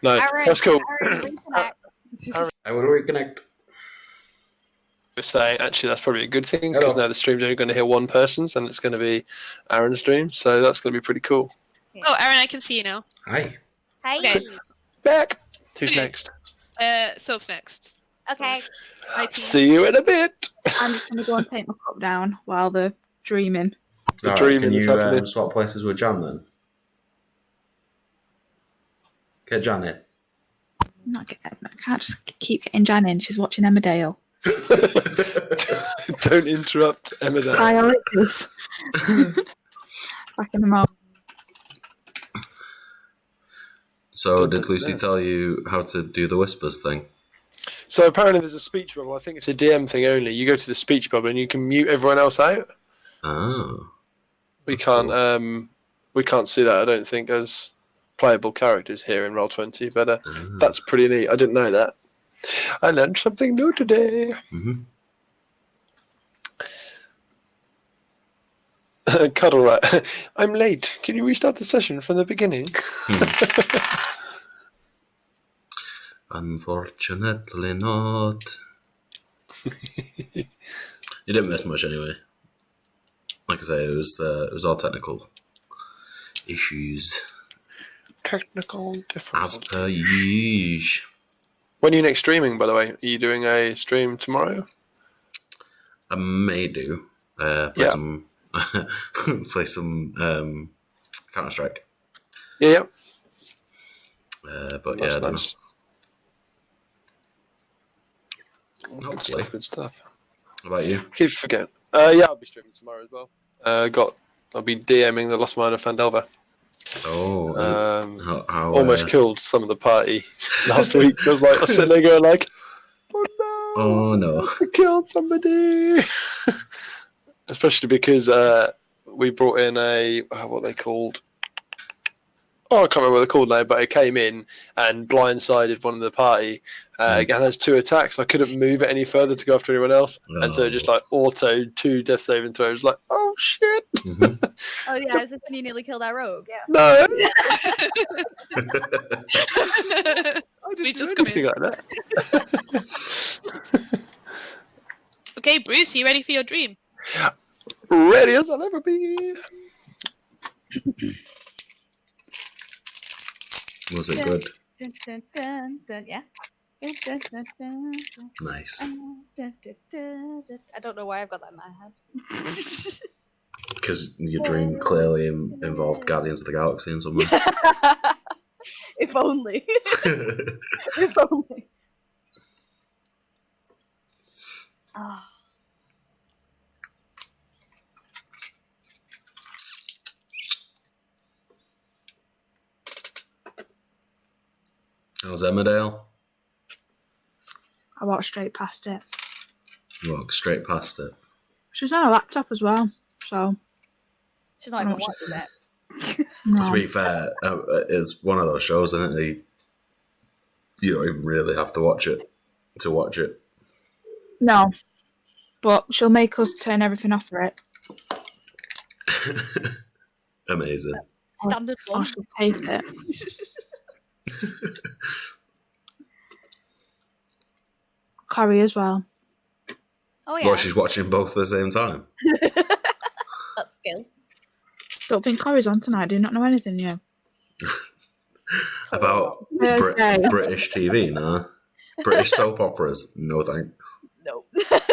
No, Aaron, that's cool. Aaron, reconnect. I will reconnect. We're saying actually that's probably a good thing because Hello. now the stream's only going to hear one person's and it's going to be Aaron's stream, so that's going to be pretty cool. Oh, Aaron, I can see you now. Hi. Hi. Okay. Back. Who's next? Soph's next. Okay. Hi, team. See you in a bit. I'm just going to go and take my cup down while they're dreaming. The Alright, dreaming can is you happening. swap places with Jan then? Get Jan in. I can't just keep getting Jan in. She's watching Emmerdale. Don't interrupt Emma. There. Priorities. Back in the moment. So, did Lucy tell you how to do the whispers thing? So apparently there's a speech bubble. I think it's a DM thing only. You go to the speech bubble and you can mute everyone else out. Oh. We That's can't. cool. We can't see that. I don't think as playable characters here in Roll20. But that's pretty neat. I didn't know that. I learned something new today. Mm-hmm. Cuddle rat. I'm late. Can you restart the session from the beginning? Unfortunately not. You didn't miss much anyway. Like I say, it was all technical issues. Technical As difficulty. per usual. When are you next streaming, by the way? Are you doing a stream tomorrow? I may do. Play some play some Counter-Strike. Yeah. But That's yeah, I don't nice. know. Hopefully. Good stuff. How about you? Keep forgetting. Yeah, I'll be streaming tomorrow as well. I'll be DMing the Lost Mine of Fandelver. Oh, how Almost killed some of the party last week. I was sitting there going like, oh no, I killed somebody. Especially because we brought in what they called. Oh, I can't remember what they're called now, but it came in and blindsided one of the party. Again, has 2 attacks. I couldn't move it any further to go after anyone else. And so just auto 2 death saving throws. Like, oh shit. Mm-hmm. Oh yeah, is this when you nearly killed our rogue? Yeah. No. We just come in. Like that. Okay, Bruce, are you ready for your dream? Ready as I'll ever be. Was it good? Dun, dun, dun, dun, yeah. Dun, dun, dun, dun, dun, Nice. dun, dun, dun, dun. I don't know why I've got that in my head. Because your dream clearly involved Guardians of the Galaxy in some way. If only. If only. Oh. How's Emmerdale? I walked straight past it. Walk straight past it. She was on a laptop as well, so She's not even watching it. no. To be fair, it's one of those shows, isn't it? You don't even really have to watch it to watch it. No, but she'll make us turn everything off for it. Amazing. Standard Or one. she'll tape it. Corrie as well. Oh yeah. Well, she's watching both at the same time. That's skill. Don't think Corrie's on tonight. I do not know anything yet. About Okay. British TV, nah. British soap operas, no thanks. No. What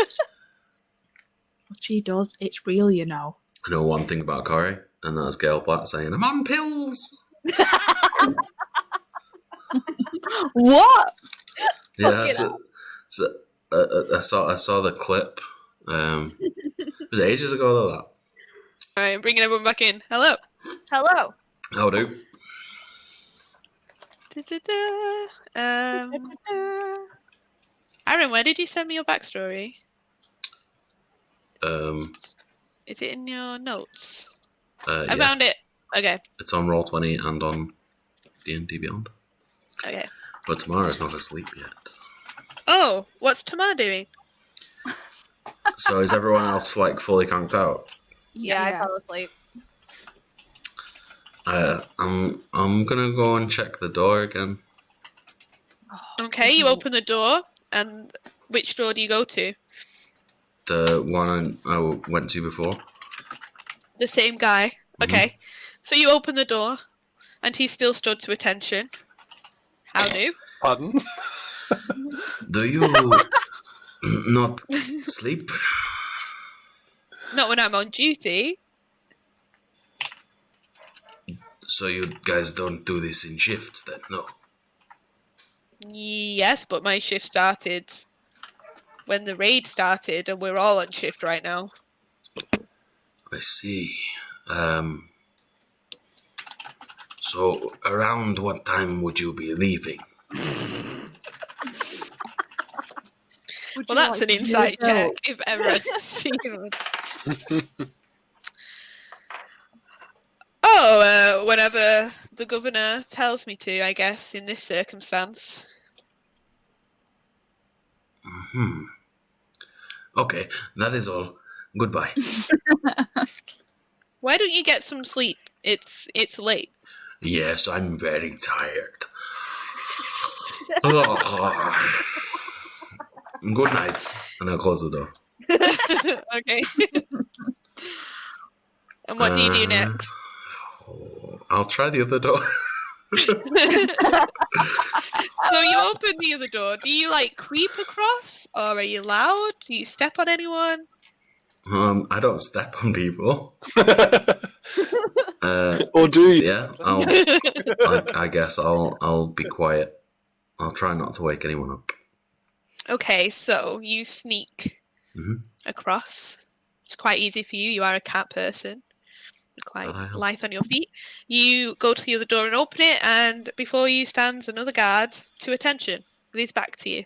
she does, it's real, you know. I know one thing about Corrie, and that's Gail Platt saying, "I'm on pills." What? Yeah, Fucking that's it. hell. So, I saw the clip. It was ages ago though. That. All right, I'm bringing everyone back in. Hello. Hello. How do? Aaron, where did you send me your backstory? Is it in your notes? I Yeah, found it. Okay. it's on Roll20 and on D&D Beyond. Okay. But Tamara's not asleep yet. Oh, what's Tamar doing? So is everyone else fully conked out? Yeah, Yeah. I fell asleep. I'm gonna go and check the door again. Okay, you open the door, and which door do you go to? The one I went to before. The same guy. Okay. So you open the door, and he still stood to attention. How new? Pardon? Do you not sleep? Not when I'm on duty. So you guys don't do this in shifts then? No. Yes, but my shift started when the raid started, and we're all on shift right now. I see. So around what time would you be leaving? Well, that's an insight check, if ever I've seen one. Oh, whenever the governor tells me to, I guess, in this circumstance. Okay, that is all. Goodbye. Why don't you get some sleep? It's late. Yes, I'm very tired. Oh. Good night. And I'll close the door. Okay. And what do you do next? I'll try the other door. So you open the other door. Do you creep across, or are you loud? Do you step on anyone? I don't step on people. Or do you? Yeah, I guess I'll be quiet. I'll try not to wake anyone up. Okay, so you sneak across. It's quite easy for you. You are a cat person. You're quite That I am. lithe on your feet. You go to the other door and open it, and before you stands another guard to attention with his back to you.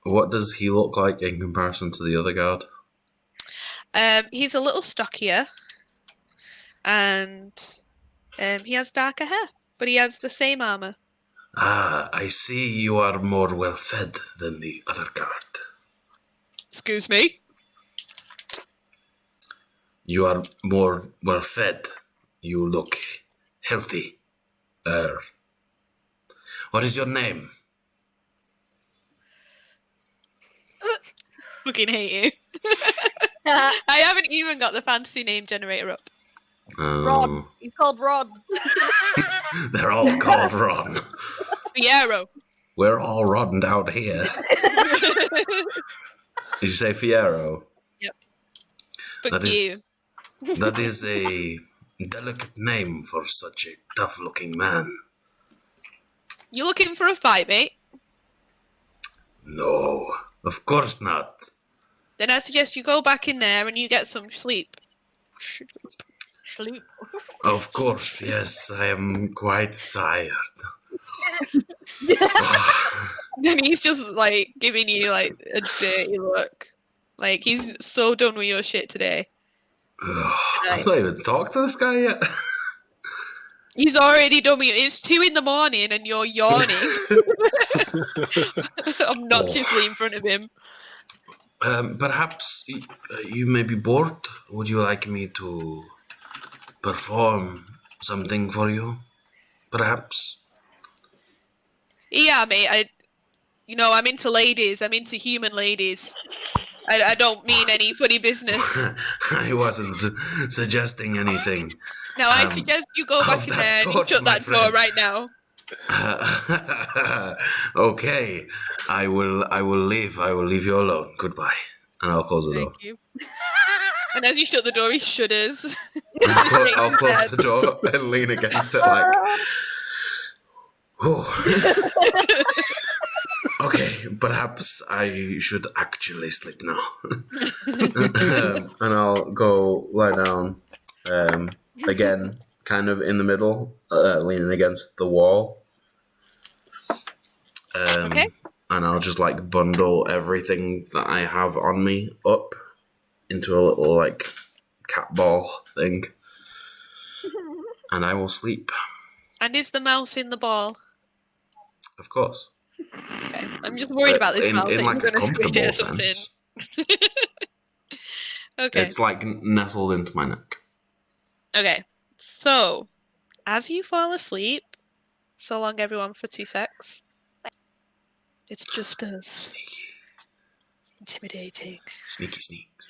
What does he look like in comparison to the other guard? He's a little stockier, and he has darker hair, but he has the same armor. Ah, I see you are more well fed than the other guard. Excuse me? You are more well fed. You look healthy. What is your name? Fucking hate you. I haven't even got the fantasy name generator up. Ron. He's called Ron. They're all called Ron. Fiero. We're all Ron'd out here. Did you say Fiero? Yep. Fuck you. That is a delicate name for such a tough-looking man. You looking for a fight, mate? No, of course not. Then I suggest you go back in there and you get some sleep. Sleep. Of course, yes, I am quite tired. Then he's just like giving you like a dirty look. Like he's so done with your shit today. I've not even talked to this guy yet. He's already done with you. It's 2 a.m. and you're yawning. Obnoxiously in front of him. Perhaps you may be bored. Would you like me to perform something for you? Perhaps? Yeah, mate. I'm into ladies. I'm into human ladies. I don't mean any funny business. I wasn't suggesting anything. Now, I suggest you go back in there and you shut that door right now. Okay, I will leave. I will leave you alone. Goodbye. And I'll close the door. Thank you. And as you shut the door, he shudders. I'll close the door and lean against it like... Okay, perhaps I should actually sleep now. And I'll go lie down again, kind of in the middle, leaning against the wall. Okay. And I'll just like bundle everything that I have on me up into a little like cat ball thing. And I will sleep. And is the mouse in the ball? Of course. Okay. I'm just worried about this mouse. In like You're a going to squish it or comfortable something. sense. Okay. It's like nestled into my neck. Okay. So, as you fall asleep, so long everyone for 2 secs. It's just us. Sneaky. Intimidating. Sneaky sneaks.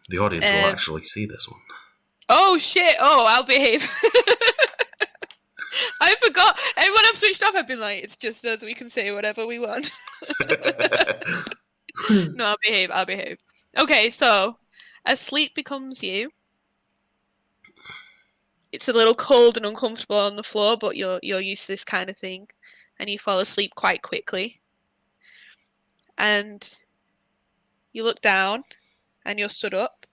The audience will actually see this one. Oh shit! Oh, I'll behave. I forgot. Everyone I've switched off, I've been like, it's just us. We can say whatever we want. No, I'll behave. I'll behave. Okay, so as sleep becomes you, it's a little cold and uncomfortable on the floor, but you're used to this kind of thing, and you fall asleep quite quickly. And you look down, and you're stood up,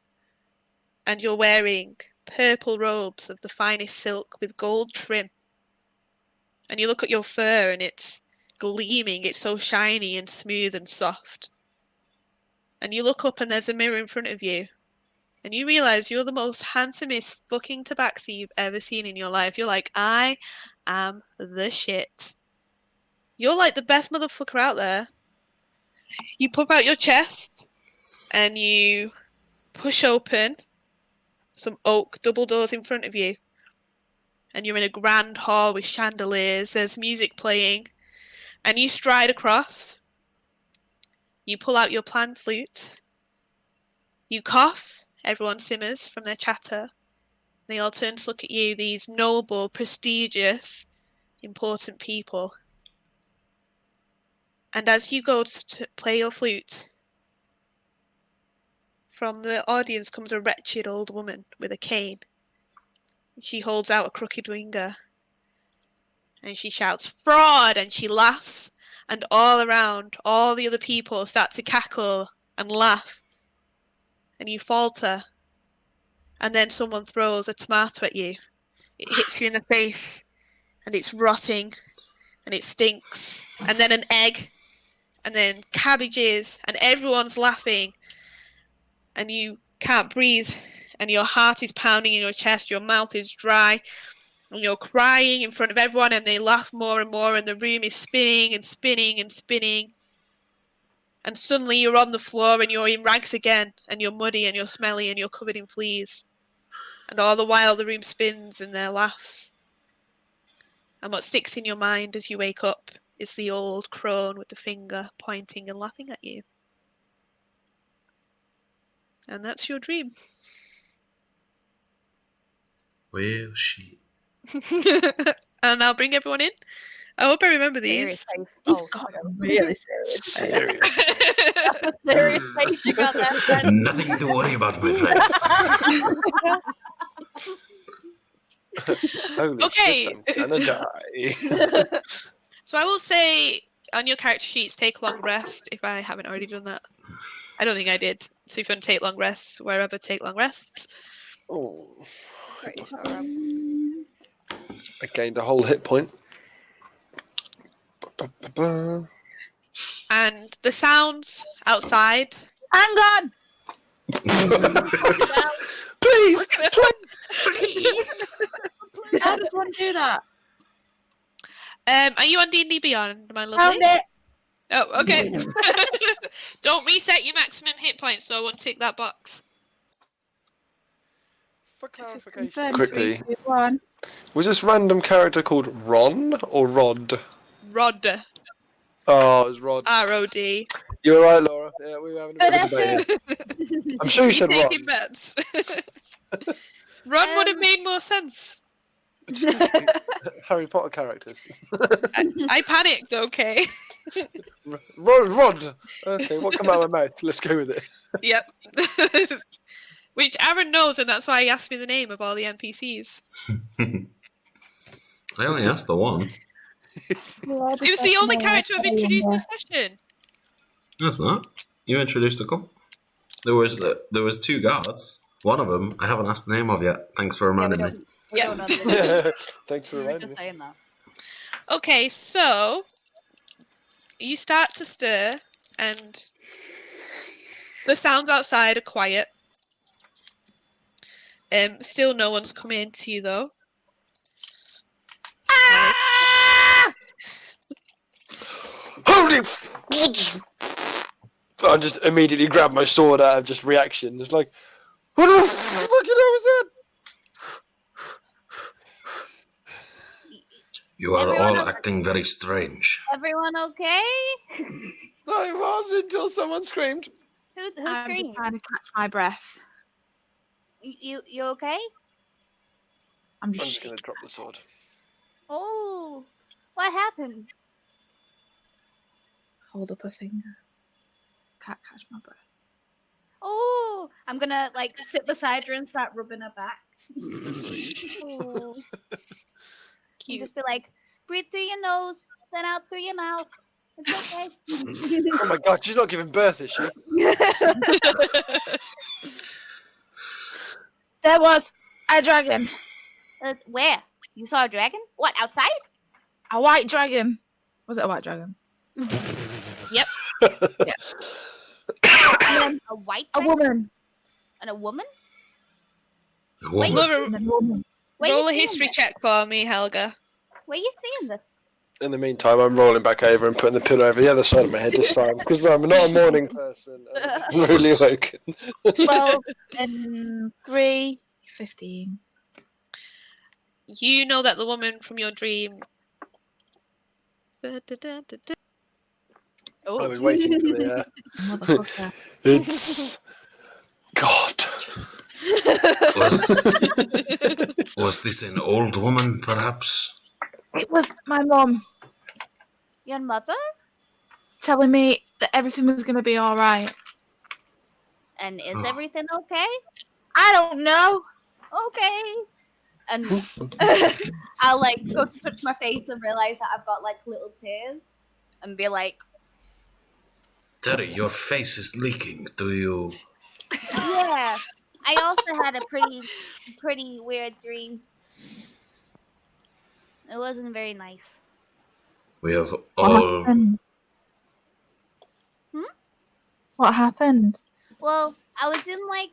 and you're wearing purple robes of the finest silk with gold trim. And you look at your fur, and it's gleaming. It's so shiny and smooth and soft. And you look up, and there's a mirror in front of you. And you realise you're the most handsomest fucking tabaxi you've ever seen in your life. You're like, I am the shit. You're like the best motherfucker out there. You puff out your chest and you push open some oak double doors in front of you. And you're in a grand hall with chandeliers. There's music playing. And you stride across. You pull out your pan flute. You cough. Everyone simmers from their chatter. They all turn to look at you, these noble, prestigious, important people. And as you go to play your flute, from the audience comes a wretched old woman with a cane. She holds out a crooked finger. And she shouts, "Fraud!" And she laughs. And all around, all the other people start to cackle and laugh. And you falter. And then someone throws a tomato at you. It hits you in the face. And it's rotting. And it stinks. And then an egg. And then cabbages. And everyone's laughing. And you can't breathe. And your heart is pounding in your chest. Your mouth is dry. And you're crying in front of everyone, and they laugh more and more, and the room is spinning and spinning and spinning. And suddenly you're on the floor, and you're in rags again, and you're muddy, and you're smelly, and you're covered in fleas. And all the while the room spins, and there laughs. And what sticks in your mind as you wake up is the old crone with the finger pointing and laughing at you. And that's your dream. Well, shit. And I'll bring everyone in. I hope I remember these. Serious face. He's Oh, got a really serious. Serious. that's a serious face you got there, friend. Nothing to worry about, my friends. Holy Okay. shit, I'm gonna die. So I will say on your character sheets, take long rest if I haven't already done that. I don't think I did. So if you want to take long rests, wherever, take long rests. Oh, Pretty sure I gained a whole hit point. Ba-ba-ba. And the sounds outside. Hang on! Please, Please. How does one do that? Are you on D&D Beyond, my lovely? Found it! Oh, okay. Don't reset your maximum hit points, so I won't tick that box. For This is clarification, confirmed. quickly, 3, 2, 1. was this random character called Ron or Rod? Rod. Oh, it was Rod. R-O-D. You were right, Laura. Yeah, we were having a bit of a That's debate here. I'm sure you said Ron. Taking bets. Ron would have made more sense. Harry Potter characters. I panicked, okay. Rod. Okay, what come out of my mouth? Let's go with it. Yep. Which Aaron knows, and that's why he asked me the name of all the NPCs. I only asked the one. It was the only character I've introduced this session. That's not. You introduced a couple. There was 2 guards. One of them I haven't asked the name of yet. Thanks for reminding me. Yeah. Thanks for We were reminding just me. saying that. Okay, so you start to stir, and the sounds outside are quiet. Still no one's come in to you though. Holy! I just immediately grabbed my sword out of just reaction. It's like, what the fucking hell was that? You are Everyone all okay? acting very strange. Everyone okay? I was until someone screamed. Who I'm just screamed? trying to catch my breath. You okay? I'm I'm just just going shaking. to drop the sword. Oh, what happened? Hold up a finger. Can't catch my breath. Oh, I'm gonna like sit beside her and start rubbing her back. Oh. And Cute. just be like, breathe through your nose, then out through your mouth. It's okay. Oh my god, she's not giving birth, is she? There was a dragon. Where? You saw a dragon? What, outside? A white dragon. Was it a white dragon? Yep. And then A white a dragon? woman. And a woman? A woman. Laura, And then a woman. Where you roll a seeing history this? check for me, Helga. Where you seeing this? In the meantime, I'm rolling back over and putting the pillow over the other side of my head this time because I'm not a morning person. I'm really awoken. 12 and 3, 15. You know that the woman from your dream. I was waiting for the. Motherfucker. It's God. Was this an old woman, perhaps? It was my mum Your mother? telling me that everything was going to be alright. And is Oh. everything okay? I don't know. Okay. And I'll like go to touch my face and realize that I've got like little tears, and be like, Terry, your face is leaking. Do you? yeah. I also had a pretty weird dream. It wasn't very nice. We have What all. happened? Hmm? What happened? Well, I was in like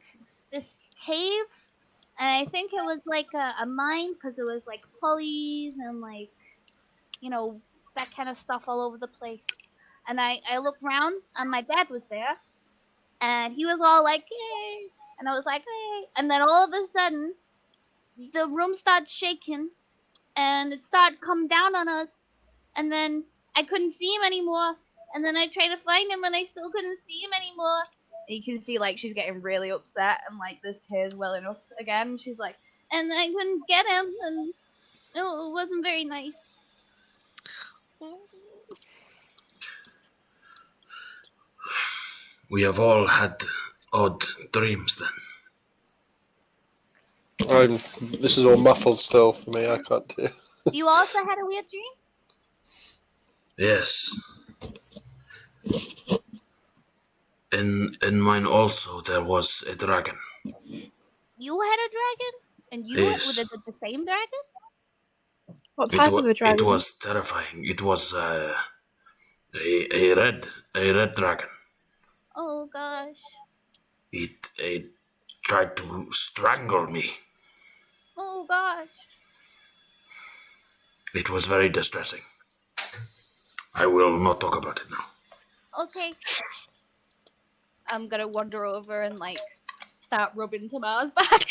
this cave, and I think it was like a mine because it was like pulleys and like, you know, that kind of stuff all over the place. And I looked around, and my dad was there, and he was all like, "Hey," and I was like, "Hey," and then all of a sudden, the room started shaking, and it started coming down on us, and then I couldn't see him anymore, and then I tried to find him, and I still couldn't see him anymore. And you can see like she's getting really upset, and like there's tears welling up again. She's like, and I couldn't get him, and it wasn't very nice. We have all had odd dreams then. This is all muffled still for me. I can't hear. You also had a weird dream? Yes. In mine also there was a dragon. You had a dragon? And you Yes. was it the same dragon? What type of a dragon? It was terrifying. It was a red dragon. Oh gosh. It tried to strangle me. Oh gosh. It was very distressing. I will not talk about it now. Okay. I'm gonna wander over and like start rubbing Tamar's back.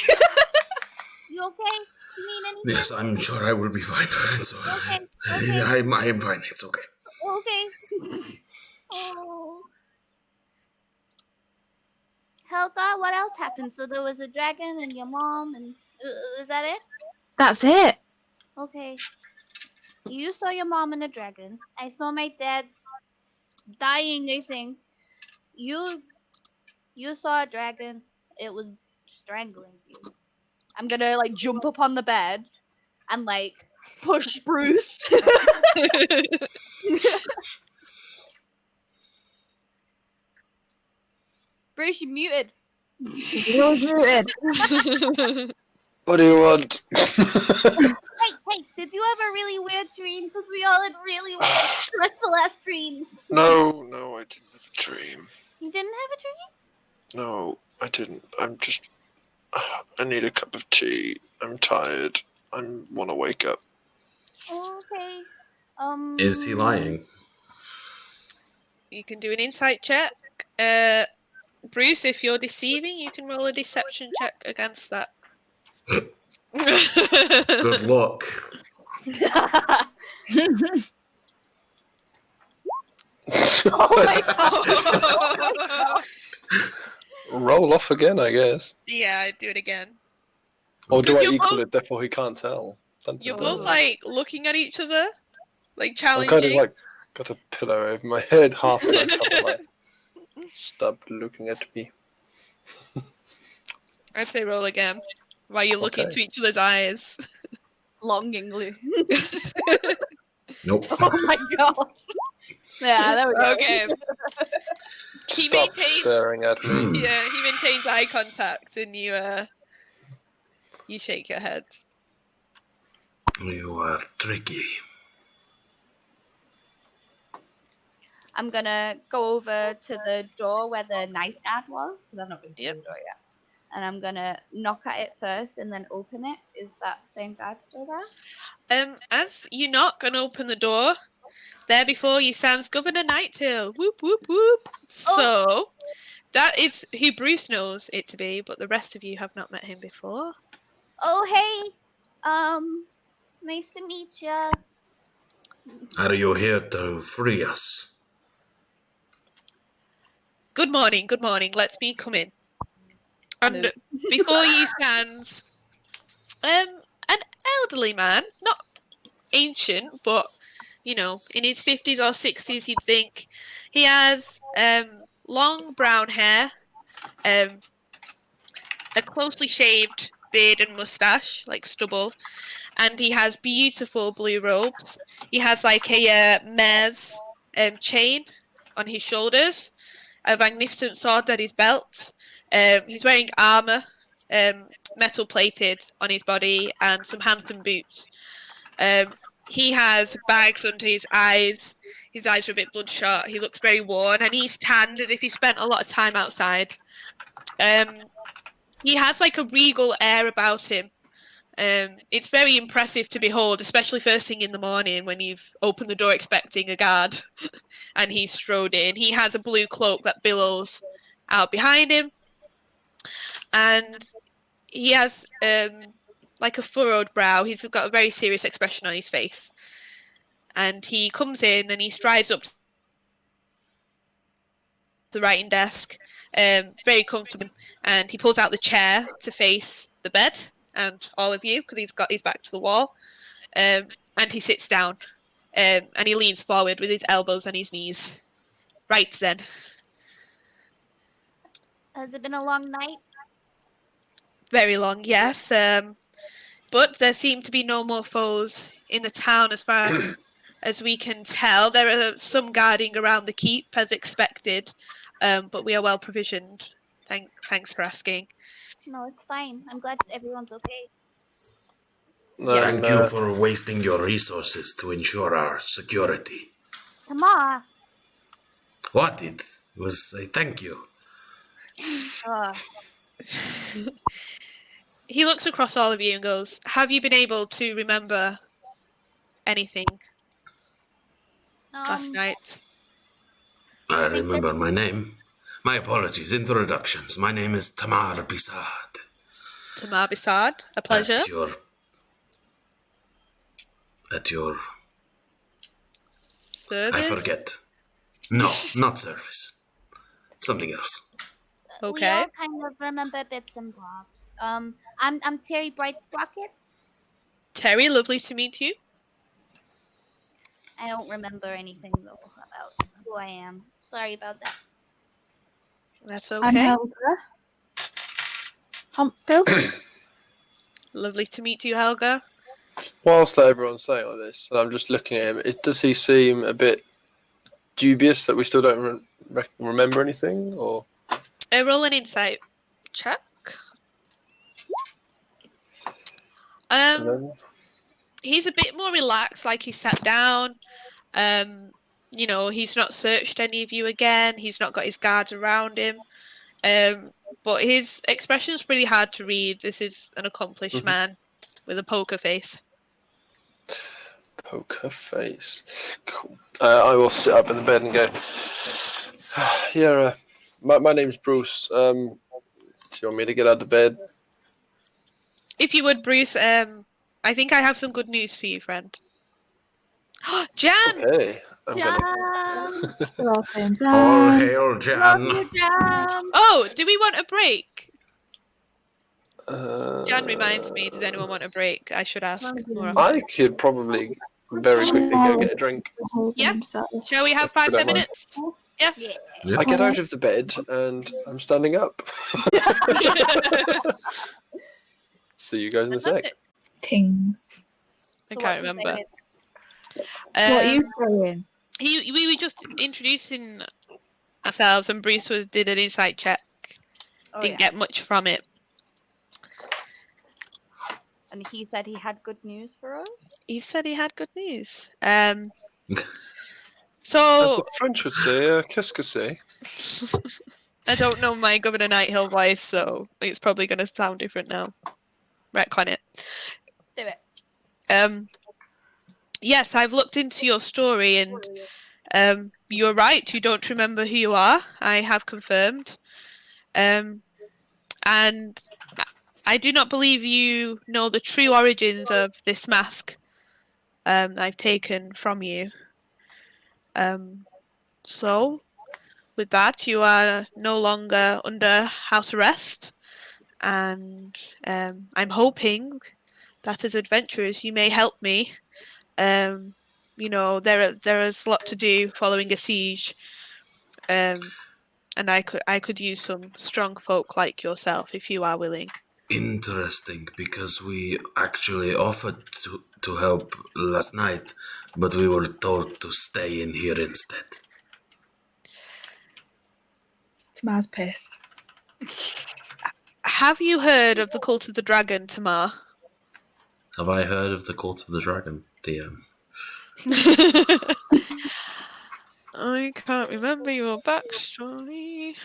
You okay? You need anything? Yes, I'm sure I will be fine. It's Okay. I am fine. It's okay. Okay. Oh. Helga, what else happened? So there was a dragon and your mom, and is that it? That's it. Okay. You saw your mom and a dragon. I saw my dad dying, I think. You saw a dragon. It was strangling you. I'm gonna like jump up on the bed and like push Bruce. Bruce, you muted. You're muted. What do you want? Hey, did you have a really weird dream? Because we all had really weird, stressful ass dreams. No, I didn't have a dream. You didn't have a dream? No, I didn't. I need a cup of tea. I'm tired. I want to wake up. Okay. Is he lying? You can do an insight check. Bruce, if you're deceiving, you can roll a deception check against that. Good luck. Oh my god. Roll off again, I guess. Yeah, do it again. Or do I You're equal both- it, therefore he can't tell? You're both like looking at each other, like I'm challenging. kind of like got a pillow over my head, half like, stop looking at me. I'd say roll again while you look Okay. into each other's eyes. Longingly. Nope. Oh my god. Yeah, there we go. Okay. He Stop maintains- staring at me. Yeah, he maintains eye contact, and you shake your head. You are tricky. I'm gonna go over to the door where the nice dad was, because I've not been to the door yet. And I'm gonna knock at it first and then open it. Is that same dad still there? As you knock and open the door, there before you stands Governor Nighttail. Whoop whoop whoop. So that is who Bruce knows it to be, but the rest of you have not met him before. Oh hey, nice to meet ya. Are you here to free us? Good morning, good morning. Let me come in. And before you stands an elderly man, not ancient, but you know, in his 50s or 60s, you'd think. He has long brown hair, a closely shaved beard and mustache, like stubble, and he has beautiful blue robes. He has like a mare's chain on his shoulders, a magnificent sword at his belt. He's wearing armor, metal plated on his body, and some handsome boots. He has bags under his eyes. His eyes are a bit bloodshot. He looks very worn, and he's tanned as if he spent a lot of time outside. He has like a regal air about him. It's very impressive to behold, especially first thing in the morning when you've opened the door expecting a guard and he's strode in. He has a blue cloak that billows out behind him, and he has like a furrowed brow. He's got a very serious expression on his face, and he comes in and he strides up to the writing desk, very comfortable, and he pulls out the chair to face the bed and all of you, because he's got his back to the wall, and he sits down, and he leans forward with his elbows on his knees. Right then. Has it been a long night? Very long, yes. But there seem to be no more foes in the town as far as we can tell. There are some guarding around the keep as expected, but we are well provisioned. Thanks for asking. No, it's fine. I'm glad everyone's okay. Thank you for wasting your resources to ensure our security. Tama! What? It was a thank you. He looks across all of you and goes, have you been able to remember anything last night? I remember my name. My apologies. Introductions. My name is Tamar Bisad. Tamar Bisad, a pleasure. At your... Service? I forget. No, not service. Something else. Okay. We all kind of remember bits and bobs. I'm Terry Bright Sprocket. Terry, lovely to meet you. I don't remember anything though about who I am. Sorry about that. That's I'm okay. Helga. Bill? Lovely to meet you, Helga. Whilst everyone's saying all this, and I'm just looking at him, does he seem a bit dubious that we still don't remember anything, or? Roll an insight check. He's a bit more relaxed, like he sat down. You know, he's not searched any of you again. He's not got his guards around him. But his expression's pretty hard to read. This is an accomplished man with a poker face. Poker face. Cool. I will sit up in the bed and go, yeah, my name's Bruce. Do you want me to get out of bed? If you would, Bruce, I think I have some good news for you, friend. Jan! Hey, I'm Jan! Welcome, All Jan. hail Love Jan. you, Jan! Oh, do we want a break? gonna... Jan reminds me, does anyone want a break? I should ask more often. I could probably very quickly go get a drink. Yeah. Shall we have 5-10 minutes? Yeah. I get out of the bed and I'm standing up. See you guys in a sec. Fantastic. Tings. I So can't what's his remember. name? What are you saying? We were just introducing ourselves, and Bruce did an insight check. Oh, Didn't yeah. get much from it. And he said he had good news for us. He said he had good news. As So the French would say, qu'est-ce que c'est? I don't know my Governor Nighthill voice, so it's probably going to sound different now. Retcon it. Do it. Yes, I've looked into your story, and you're right. You don't remember who you are. I have confirmed. And I do not believe you know the true origins of this mask I've taken from you. So, with that, you are no longer under house arrest, and I'm hoping that as adventurers you may help me. You know, there is a lot to do following a siege, and and I could use some strong folk like yourself if you are willing. Interesting, because we actually offered to help last night, but we were told to stay in here instead. Tamar's pissed. Have you heard of the Cult of the Dragon, Tamar? Have I heard of the Cult of the Dragon, DM? I can't remember your backstory.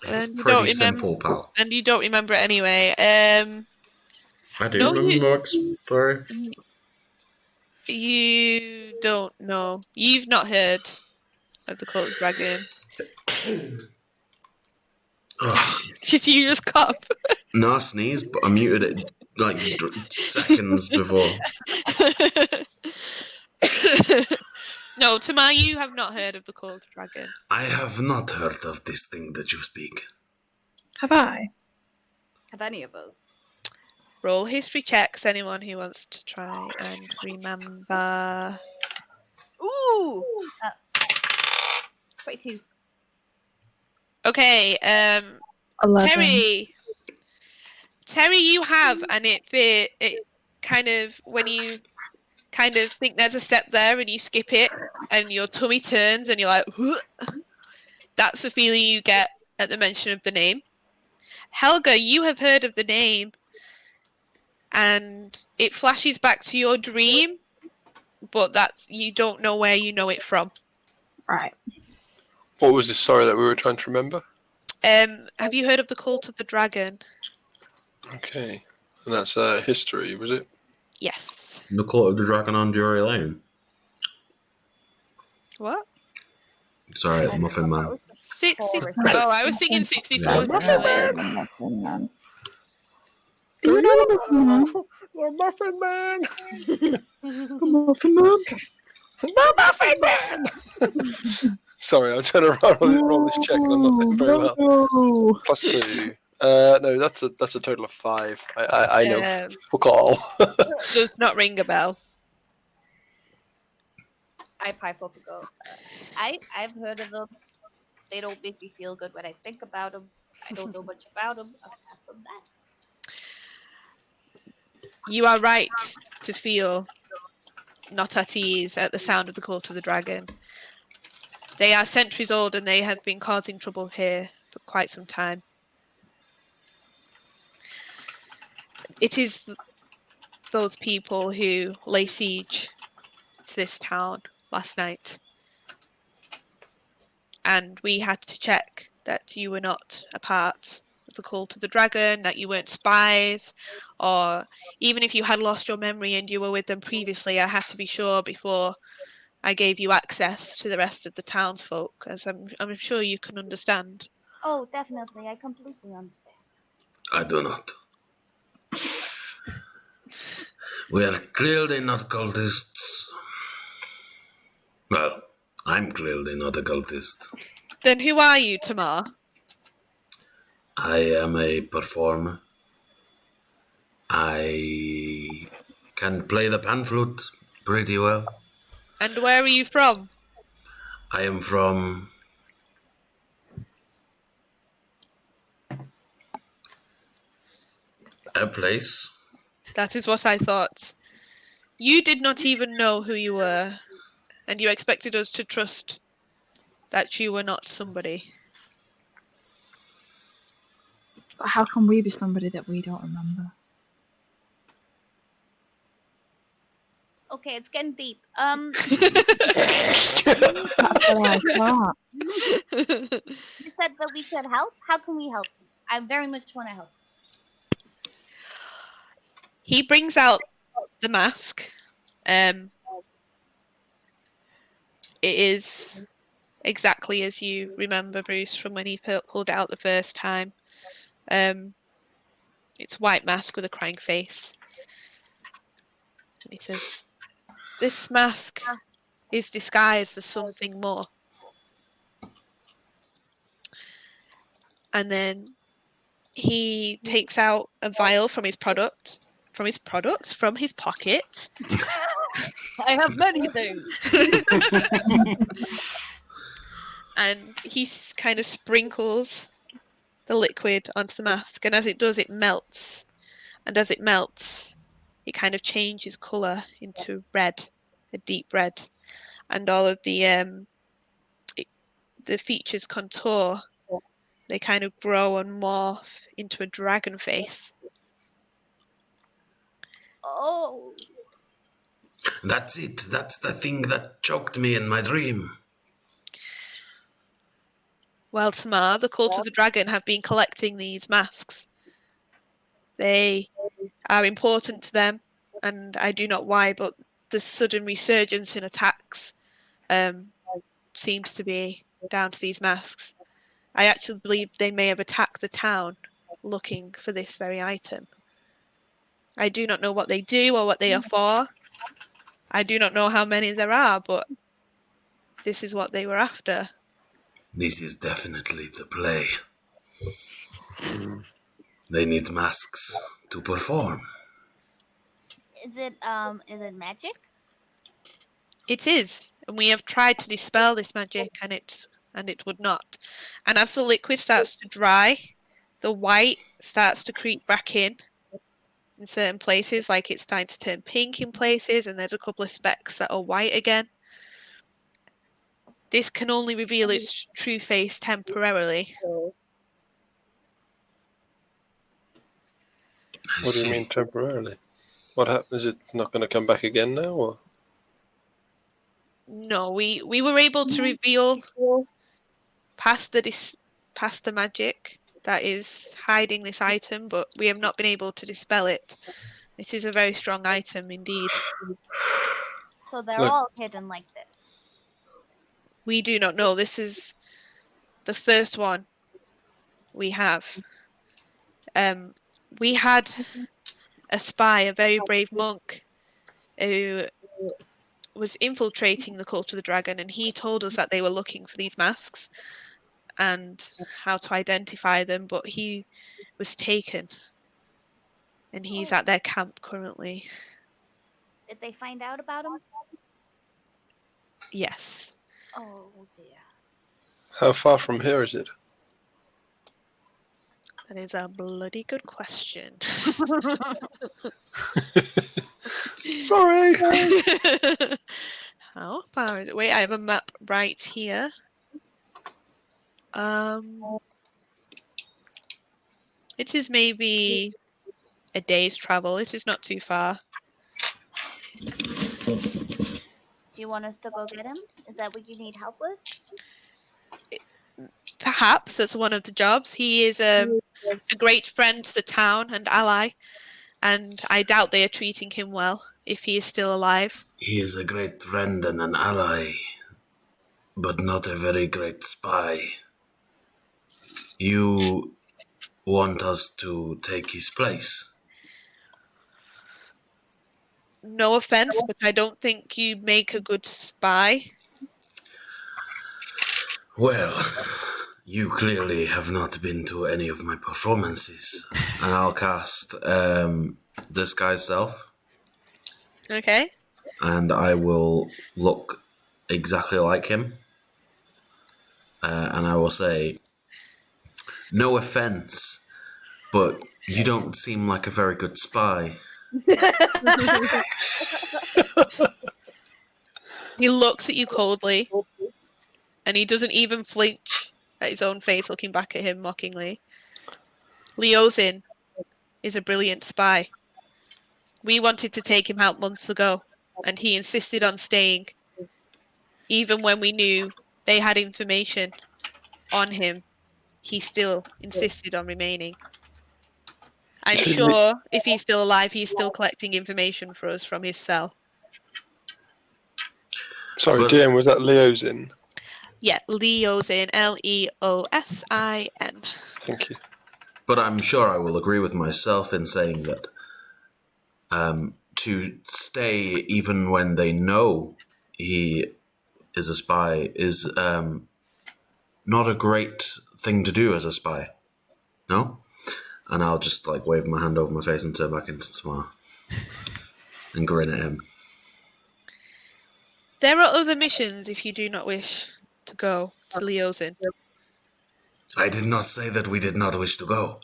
It's And you pretty don't simple, pal. And you don't remember it anyway. I do No, remember my backstory. You don't know. You've not heard of the Cult of the Dragon. Ugh. Did you just cough? No, I sneezed, but I muted it like seconds before. No, Tamar, you have not heard of the Cult of the Dragon. I have not heard of this thing that you speak. Have I? Have any of us? Roll history checks, anyone who wants to try and remember. Ooh! That's 22. Okay, 11. Terry, you have, and it kind of, when you kind of think there's a step there and you skip it and your tummy turns and you're like, that's the feeling you get at the mention of the name. Helga, you have heard of the name and it flashes back to your dream, but you don't know where you know it from. Right. What was this story that we were trying to remember? Have you heard of the Cult of the Dragon? Okay. And that's history, was it? Yes. The Cult of the Dragon on Drury Lane. What? Sorry, Muffin Man. 60. Oh, I was thinking 64. Yeah. Muffin Man! The Muffin Man! Muffin Man. The Muffin Man! Sorry, I'm trying to roll this check and I'm not doing very well. No. +2. No, that's a total of 5. I know fuck all. Does not ring a bell. I pipe up and go, I've heard of them. They don't make me feel good when I think about them. I don't know much about them. Apart from that. You are right to feel not at ease at the sound of the Cult of the Dragon. They are centuries old and they have been causing trouble here for quite some time. It is those people who lay siege to this town last night. And we had to check that you were not a part of the Cult of the Dragon, that you weren't spies, or even if you had lost your memory and you were with them previously, I had to be sure before I gave you access to the rest of the townsfolk, as I'm sure you can understand. Oh, definitely. I completely understand. I do not. We are clearly not cultists. Well, I'm clearly not a cultist. Then who are you, Tamar? I am a performer. I can play the pan flute pretty well. And where are you from? I am from a place. That is what I thought. You did not even know who you were, and you expected us to trust that you were not somebody. But how can we be somebody that we don't remember? Okay, it's getting deep. That's what I thought. You said that we could help. How can we help you? I very much want to help. He brings out the mask. It is exactly as you remember, Bruce, from when he pulled it out the first time. It's a white mask with a crying face. And he says, "This mask is disguised as something more." And then he takes out a vial from his pocket. I have many things. and he kind of sprinkles the liquid onto the mask, and as it does, it melts. And as it melts, it kind of changes colour into red, a deep red, and all of the features contour. They kind of grow and morph into a dragon face. Oh, That's it. That's the thing that choked me in my dream. Well, Tamar, the Cult of the Dragon have been collecting these masks. They are important to them, and I do not why, but the sudden resurgence in attacks seems to be down to these masks. I actually believe they may have attacked the town looking for this very item. I do not know what they do or what they are for. I do not know how many there are, but this is what they were after. This is definitely the play. They need masks to perform. is it magic? It is, and we have tried to dispel this magic, and it would not. And as the liquid starts to dry, the white starts to creep back in certain places, like it's starting to turn pink in places, and there's a couple of specks that are white again. This can only reveal its true face temporarily. What do you mean temporarily? What happened? Is it not going to come back again now? Or? No, we were able to reveal past the magic that is hiding this item, but we have not been able to dispel it. It is a very strong item indeed. So they're Look. all hidden like this. We do not know. This is the first one we have. We had a spy, a very brave monk, who was infiltrating the Cult of the Dragon, and he told us that they were looking for these masks and how to identify them, but he was taken, and he's at their camp currently. Did they find out about him? Yes. Oh dear. How far from here is it? That is a bloody good question. Sorry. How far is it? Wait, I have a map right here. It is maybe a day's travel. It is not too far. Do you want us to go get him? Is that what you need help with? Perhaps that's one of the jobs. He is a great friend to the town and ally, and I doubt they are treating him well if he is still alive. He is a great friend and an ally, but not a very great spy. You want us to take his place? No offense, but I don't think you make a good spy. Well, you clearly have not been to any of my performances. And I'll cast Disguise Self. Okay. And I will look exactly like him. And I will say, no offense, but you don't seem like a very good spy. He looks at you coldly, and he doesn't even flinch at his own face looking back at him mockingly. Leozin is a brilliant spy. We wanted to take him out months ago, and he insisted on staying, even when we knew they had information on him. He still insisted on remaining. I'm sure if he's still alive, he's still collecting information for us from his cell. Sorry, But- DM, was that Leozin? Yeah, Leozin, Leosin. Thank you. But I'm sure I will agree with myself in saying that to stay even when they know he is a spy is not a great thing to do as a spy. No? And I'll just like wave my hand over my face and turn back into Tamar and grin at him. There are other missions if you do not wish to go to Leozin. I did not say that we did not wish to go.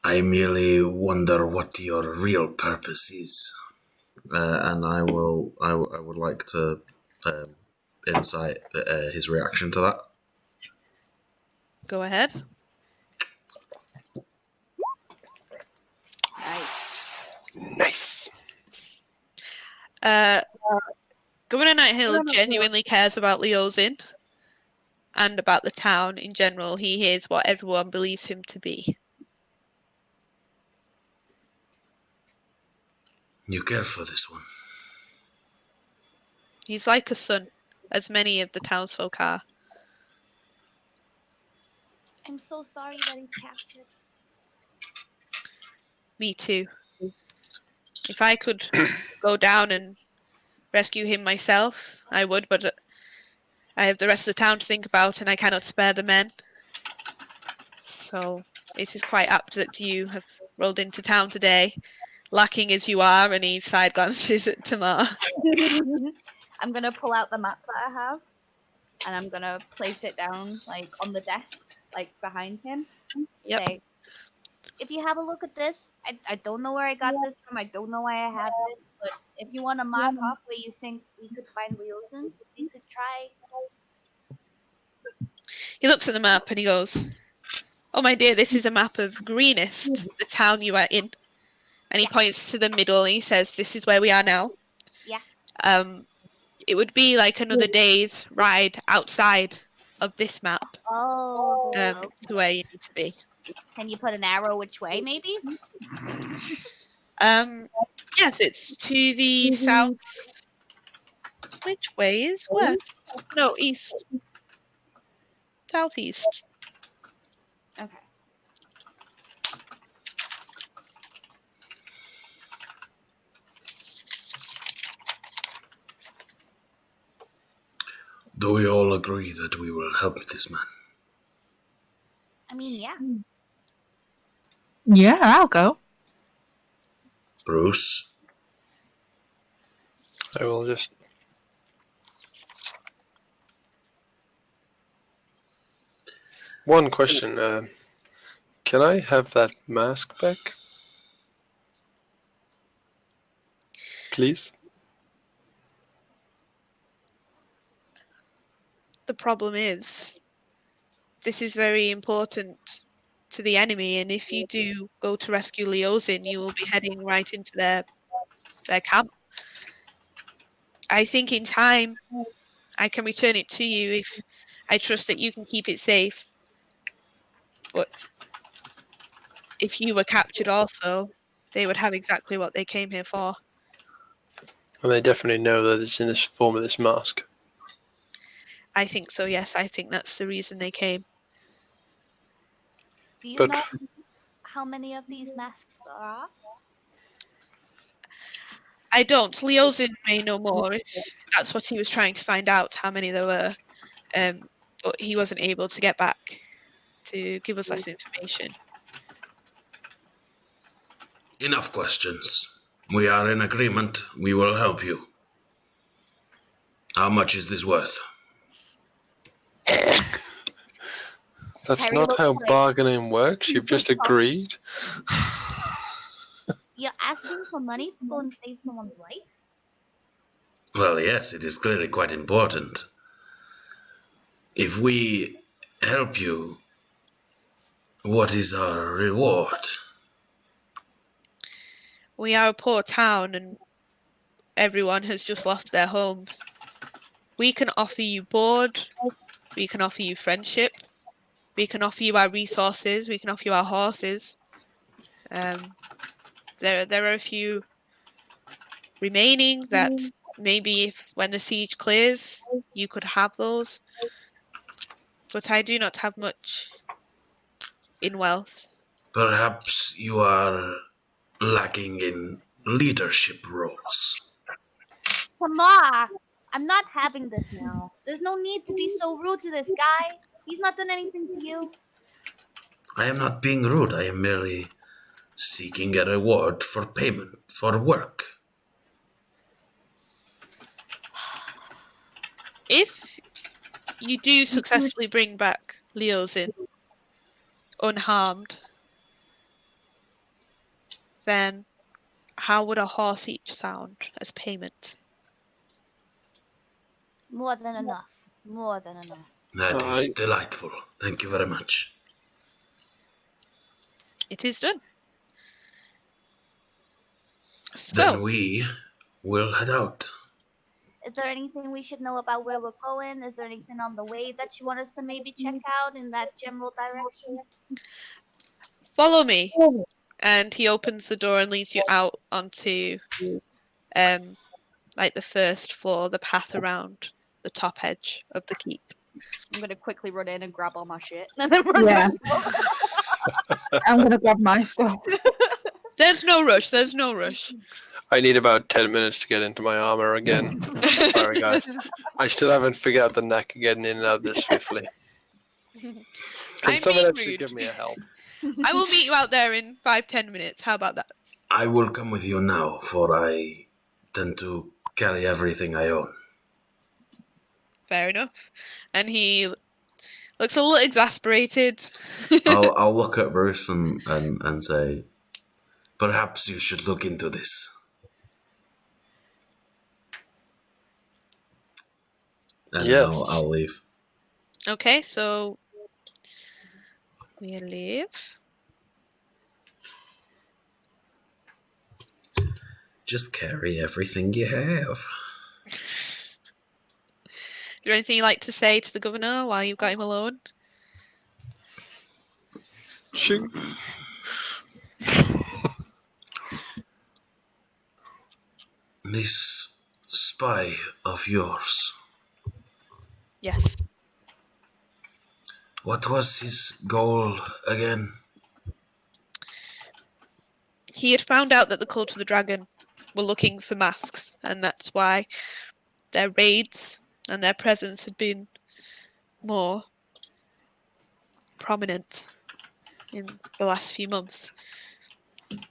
I merely wonder what your real purpose is. And I would like to insight his reaction to that. Go ahead. Nice. Governor Nighthill genuinely cares about Leozin and about the town in general. He is what everyone believes him to be. You care for this one. He's like a son, as many of the townsfolk are. I'm so sorry that he's captured. Me too. If I could go down and rescue him myself, I would, but I have the rest of the town to think about, and I cannot spare the men. So it is quite apt that you have rolled into town today, lacking as you are, and he side glances at Tamar. I'm gonna pull out the map that I have, and I'm gonna place it down like on the desk, like behind him. Yep. Say, If you have a look at this, I don't know where I got this from. I don't know why I have it. But if you want to mark off where you think we could find Leozin, we could try. He looks at the map and he goes, "Oh my dear, this is a map of Greenest, the town you are in." And he points to the middle and he says, "This is where we are now." Yeah. It would be like another day's ride outside of this map Oh. to where you need to be. Can you put an arrow which way, maybe? Yes, it's to the south. Which way is west? No, east. Southeast. okay. Do we all agree that we will help this man? I mean, yeah. Yeah, I'll go. Bruce? I will just. One question. Can I have that mask back? Please? The problem is, this is very important to the enemy, and if you do go to rescue Leozin, you will be heading right into their camp. I think in time, I can return it to you if I trust that you can keep it safe. But if you were captured also, they would have exactly what they came here for. And they definitely know that it's in this form of this mask. I think so, yes. I think that's the reason they came. Do you But- know how many of these masks there are? I don't. Leozin may know more if that's what he was trying to find out, how many there were. But he wasn't able to get back to give us that information. Enough questions. We are in agreement. We will help you. How much is this worth? That's Harry not looks how like- bargaining works. You've just agreed. You're asking for money to go and save someone's life? Well, yes, it is clearly quite important. If we help you, what is our reward? We are a poor town and everyone has just lost their homes. We can offer you board, we can offer you friendship, we can offer you our resources, we can offer you our horses. There are a few remaining that maybe if when the siege clears, you could have those. But I do not have much in wealth. Perhaps you are lacking in leadership roles. Tamar, I'm not having this now. There's no need to be so rude to this guy. He's not done anything to you. I am not being rude. I am merely seeking a reward for payment for work. If you do successfully bring back Leosin unharmed, then how would a horse each sound as payment? More than enough. More than enough. That is I- delightful. Thank you very much. It is done. Then So, we will head out. Is there anything we should know about where we're going? Is there anything on the way that you want us to maybe check out in that general direction? follow me. And he opens the door and leads you out onto like the first floor, the path around the top edge of the keep. I'm gonna quickly run in and grab all my shit. And then run Yeah. back. I'm gonna grab my stuff. There's no rush. There's no rush. I need about 10 minutes to get into my armor again. Sorry, guys. I still haven't figured out the knack of getting in and out this swiftly. Can I'm someone being actually rude. give me a help? I will meet you out there in 5-10 minutes. How about that? I will come with you now, for I tend to carry everything I own. Fair enough. And he looks a little exasperated. I'll look at Bruce and say, perhaps you should look into this. And Yes. I'll leave. Okay, so we leave. Just carry everything you have. Is there anything you'd like to say to the governor while you've got him alone? Shoot. This spy of yours, Yes. what was his goal again? He had found out that the Cult of the Dragon were looking for masks, and that's why their raids and their presence had been more prominent in the last few months.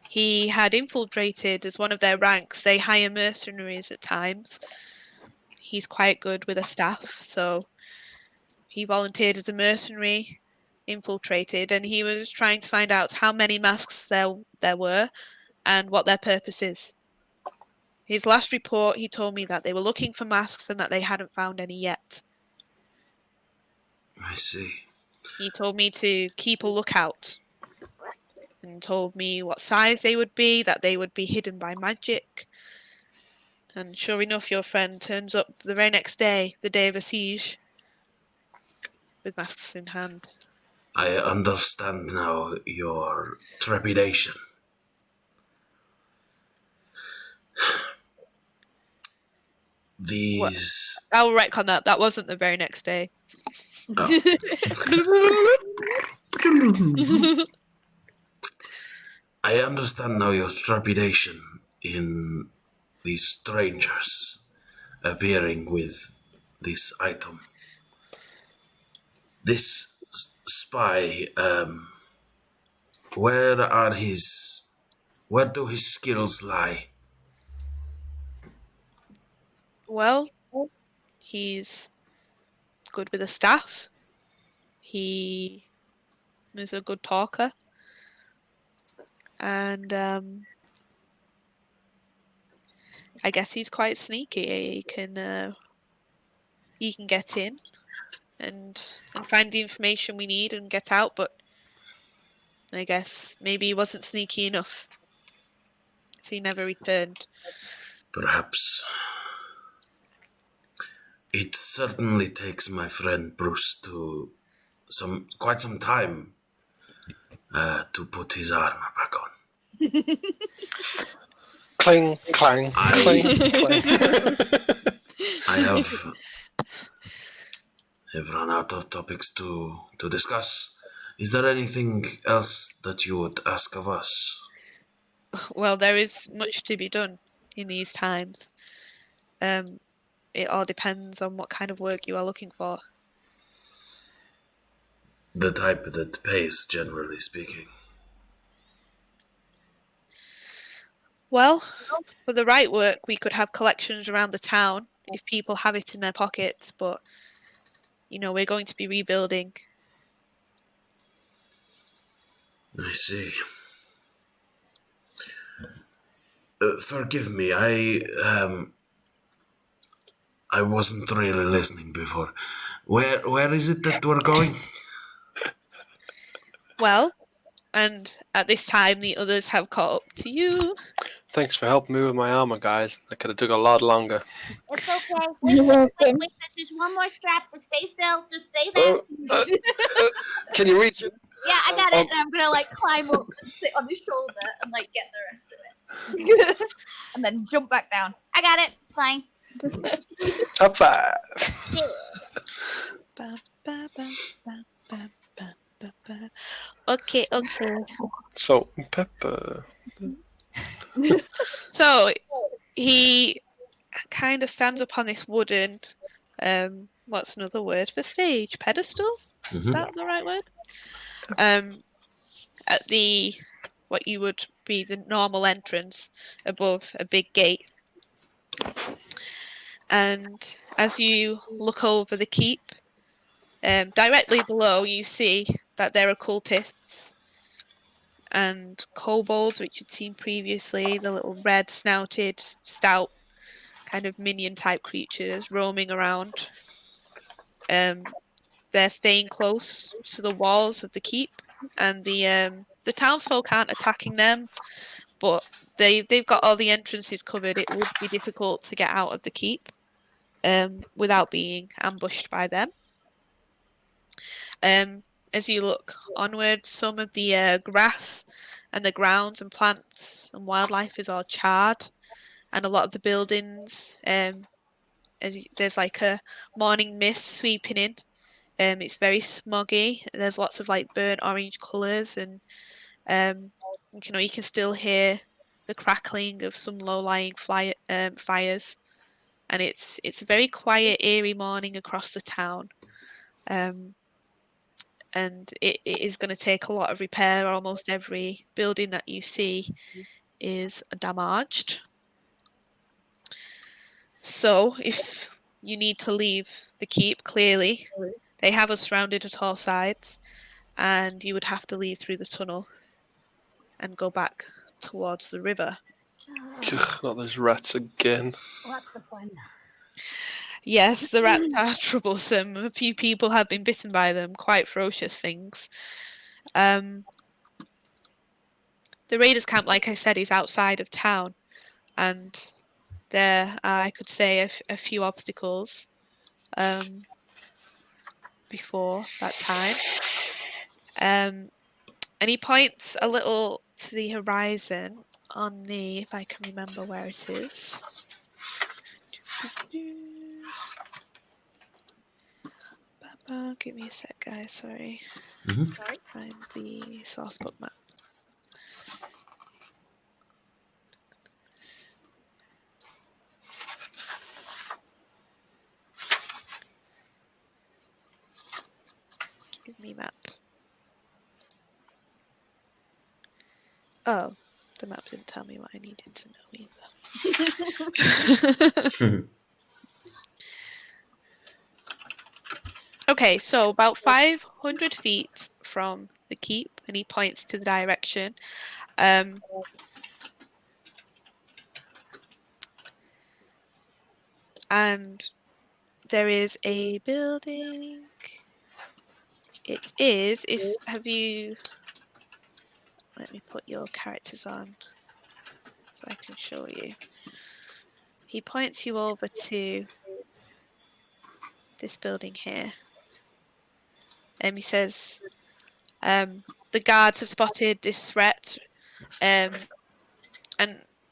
He had infiltrated as one of their ranks. They hire mercenaries at times. He's quite good with a staff, so he volunteered as a mercenary, infiltrated, and he was trying to find out how many masks there were and what their purpose is. His last report, he told me that they were looking for masks and that they hadn't found any yet. I see. He told me to keep a lookout and told me what size they would be, that they would be hidden by magic. And sure enough, your friend turns up the very next day, the day of a siege, with masks in hand. I understand now your trepidation. These... I'll retcon that. That wasn't the very next day. I understand now your trepidation in these strangers appearing with this item. This spy, where do his skills lie? Well, he's good with a staff. He is a good talker. And I guess he's quite sneaky. He can get in and find the information we need and get out, but I guess maybe he wasn't sneaky enough. So he never returned. Perhaps. It certainly takes my friend Bruce quite some time to put his armor back on. Clang, clang, clang, clang. I've run out of topics to discuss. Is there anything else that you would ask of us? Well, there is much to be done in these times. It all depends on what kind of work you are looking for. The type that pays, generally speaking. Well, for the right work, we could have collections around the town if people have it in their pockets, but we're going to be rebuilding. I see. Forgive me, I wasn't really listening before. Where is it that we're going? Well, and at this time, the others have caught up to you. Thanks for helping me with my armor, guys. That could have took a lot longer. It's okay. You're welcome. Wait. There's just one more strap. But stay still. Just stay there. Can you reach it? Yeah, I got it. And I'm gonna like climb up and sit on his shoulder and like get the rest of it, and then jump back down. I got it. It's fine. Top 5. Ba, ba, ba, ba, ba, ba, ba, ba. Okay. Salt and pepper. So he kind of stands up on this wooden, what's another word for stage? Pedestal? Is that the right word? At what you would be the normal entrance above a big gate. And as you look over the keep, directly below you see that there are cultists and kobolds, which you'd seen previously, the little red snouted, stout kind of minion type creatures roaming around. They're staying close to the walls of the keep, and the townsfolk aren't attacking them, but they've got all the entrances covered. It would be difficult to get out of the keep without being ambushed by them. As you look onwards, some of the grass and the grounds and plants and wildlife is all charred, and a lot of the buildings, there's like a morning mist sweeping in. It's very smoggy. There's lots of like burnt orange colours, and you can still hear the crackling of some low-lying fires. And it's a very quiet, eerie morning across the town. And it is going to take a lot of repair. Almost every building that you see is damaged. So if you need to leave the keep, clearly, they have us surrounded at all sides, and you would have to leave through the tunnel and go back towards the river. Ugh, not those rats again. What's the fun? Yes, the rats are troublesome. A few people have been bitten by them, quite ferocious things. The raiders' camp, like I said, is outside of town, and there are, I could say, a few obstacles before that time. And he points a little to the horizon on the, if I can remember where it is. Give me a sec, guys. Sorry. Sorry. Find the source book map. Give me map. Oh, the map didn't tell me what I needed to know either. Okay, so about 500 feet from the keep, and he points to the direction. And there is a building. It is, have you, let me put your characters on so I can show you. He points you over to this building here. He says, the guards have spotted this threat, and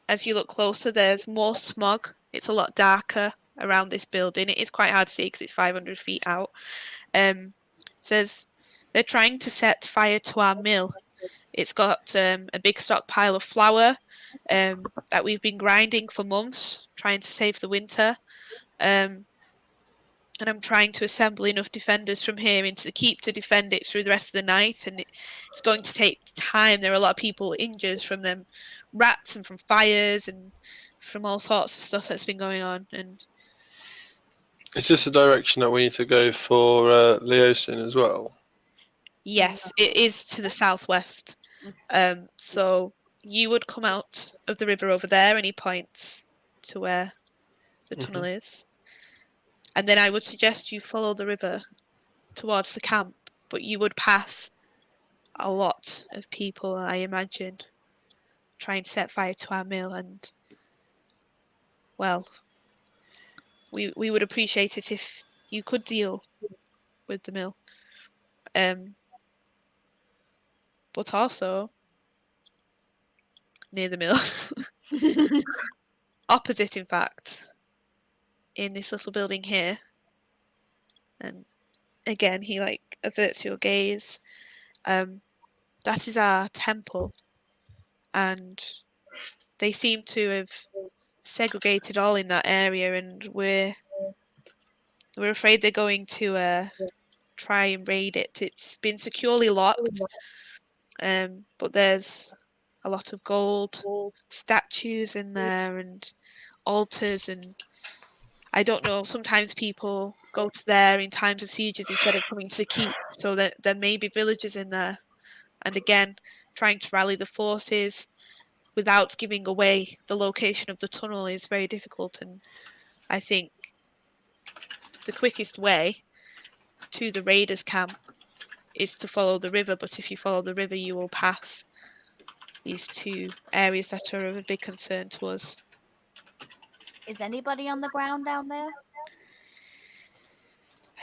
as you look closer, there's more smog. It's a lot darker around this building. It is quite hard to see because it's 500 feet out. Says they're trying to set fire to our mill. It's got a big stockpile of flour that we've been grinding for months, trying to save the winter. And I'm trying to assemble enough defenders from here into the keep to defend it through the rest of the night, and it's going to take time. There are a lot of people injured from them rats and from fires and from all sorts of stuff that's been going on, and Is this the direction that we need to go for Leosin as well? Yes, it is to the southwest. So you would come out of the river over there, and he points to where the tunnel is. And then I would suggest you follow the river towards the camp, but you would pass a lot of people, I imagine, trying to set fire to our mill, and well, we would appreciate it if you could deal with the mill. But also near the mill, opposite, in fact, in this little building here. And again, he like averts your gaze. That is our temple, and they seem to have segregated all in that area, and we're afraid they're going to try and raid it. It's been securely locked, but there's a lot of gold statues in there and altars, and I don't know, sometimes people go to there in times of sieges instead of coming to the keep, so that there may be villagers in there. And again, trying to rally the forces without giving away the location of the tunnel is very difficult, and I think the quickest way to the raiders' camp is to follow the river, but if you follow the river you will pass these two areas that are of a big concern to us. Is anybody on the ground down there?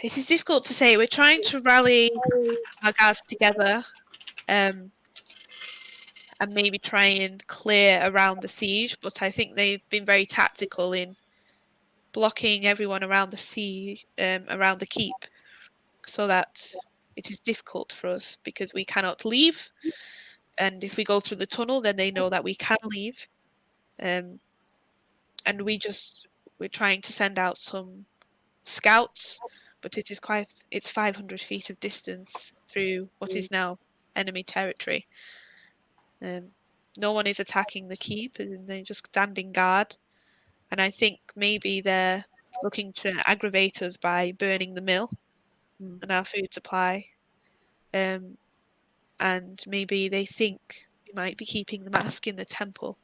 It is difficult to say. We're trying to rally our guards together, and maybe try and clear around the siege, but I think they've been very tactical in blocking everyone around the around the keep, so that it is difficult for us because we cannot leave, and if we go through the tunnel then they know that we can leave, and we're trying to send out some scouts, but it's 500 feet of distance through what is now enemy territory. No one is attacking the keep, and they're just standing guard, and I think maybe they're looking to aggravate us by burning the mill and our food supply, and maybe they think we might be keeping the mask in the temple.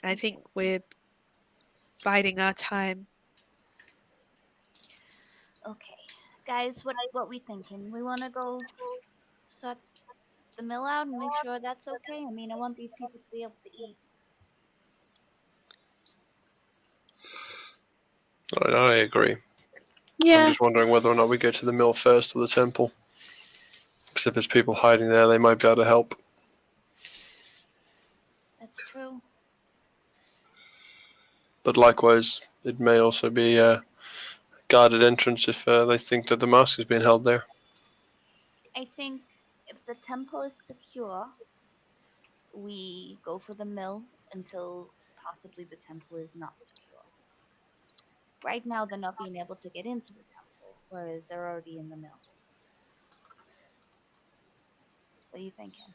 I think we're biding our time. Okay, guys, what we thinking? We want to go sort the mill out and make sure that's okay. I mean, I want these people to be able to eat. I agree. I'm Yeah. just wondering whether or not we go to the mill first or the temple. Because if there's people hiding there, they might be able to help. That's true. But likewise, it may also be a guarded entrance if they think that the mask is being held there. I think if the temple is secure, we go for the mill until possibly the temple is not secure. Right now, they're not being able to get into the temple, whereas they're already in the mill. What are you thinking?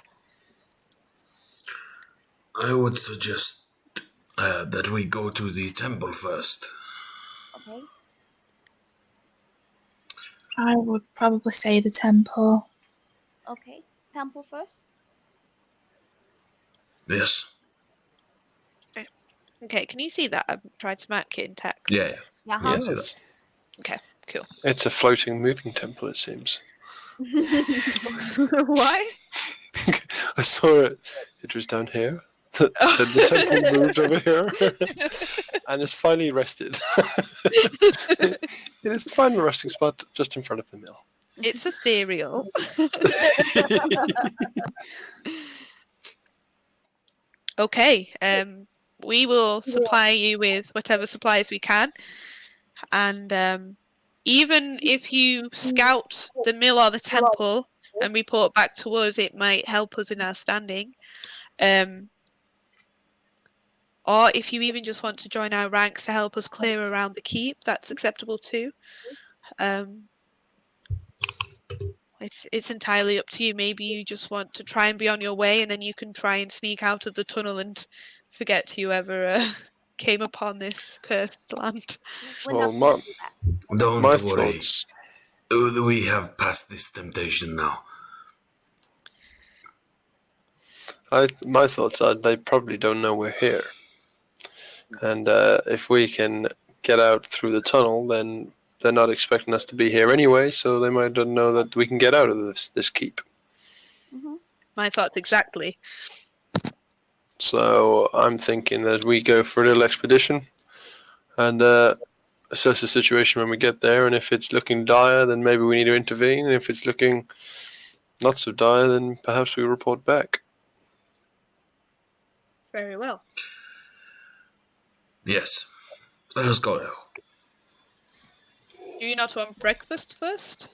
I would suggest that we go to the temple first. Okay. I would probably say the temple. Okay. Temple first? Yes. Okay, can you see that? I've tried to mark it in text. Yeah. Yeah. Yeah, I see that. Okay, cool. It's a floating, moving temple, it seems. Why? I saw it. It was down here. The temple moved over here. And it's finally rested. It is the final resting spot just in front of the mill. It's ethereal. Okay, we will supply you with whatever supplies we can, and even if you scout the mill or the temple and report back to us, it might help us in our standing. Or if you even just want to join our ranks to help us clear around the keep, that's acceptable too. It's entirely up to you. Maybe you just want to try and be on your way, and then you can try and sneak out of the tunnel and forget you ever came upon this cursed land. We're Well, not my, gonna do that. Don't my worry. thoughts. We have passed this temptation now. My thoughts are they probably don't know we're here, and if we can get out through the tunnel, then they're not expecting us to be here anyway. So they might not know that we can get out of this keep. My thoughts exactly. So I'm thinking that we go for a little expedition and assess the situation when we get there. And if it's looking dire, then maybe we need to intervene. And if it's looking not so dire, then perhaps we report back. Very well. Yes. Let us go now. Do you not want breakfast first?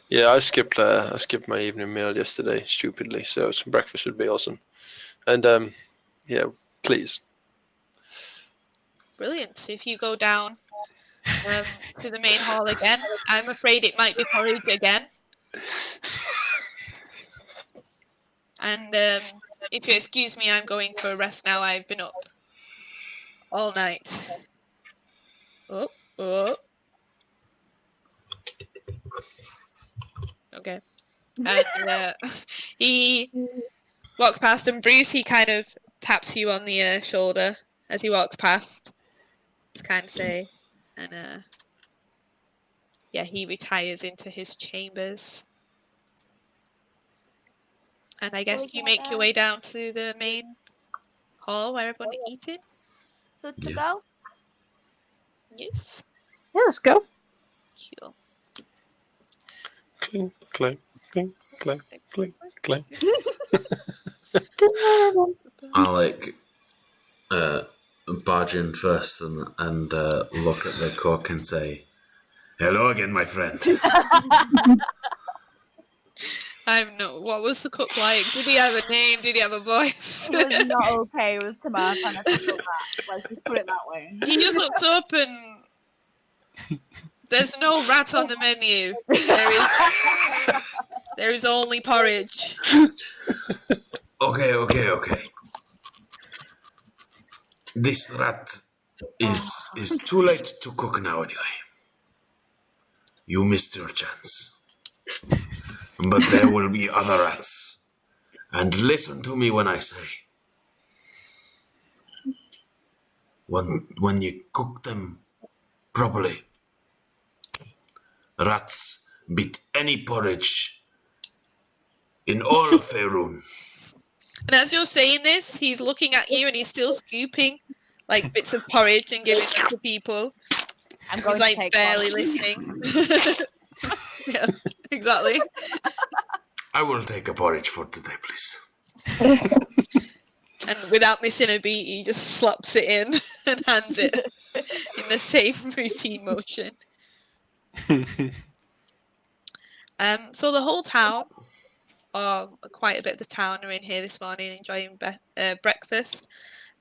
Yeah, I skipped my evening meal yesterday stupidly. So some breakfast would be awesome. And yeah, please. Brilliant. If you go down to the main hall again, I'm afraid it might be porridge again. And if you excuse me, I'm going for a rest now. I've been up all night. Oh. Okay. And he walks past, and Bruce, he kind of taps you on the shoulder as he walks past. Just kind of say, and yeah, he retires into his chambers. And I guess you make your way down to the main hall where everyone is eating. Good to go? Yes. Yeah, let's go. Cool. Clink, clink, clink, clink, clink, clink. I'll barge in first and look at the cook and say, "Hello again, my friend." What was the cook like? Did he have a name? Did he have a voice? It was not okay. It was tomato and I feel that. Let's just put it that way. He just looked up and there's no rat on the menu. There is only porridge. Okay. This rat is too late to cook now anyway. You missed your chance. But there will be other rats. And listen to me when I say, when you cook them properly, rats beat any porridge in all of Faerun. And as you're saying this, he's looking at you and he's still scooping like bits of porridge and giving them to people. I'm going He's like to take barely one. listening. Yeah, exactly. I will take a porridge for today, please. And without missing a beat, he just slaps it in and hands it in the same routine motion. So the whole town, or quite a bit of the town, are in here this morning enjoying breakfast.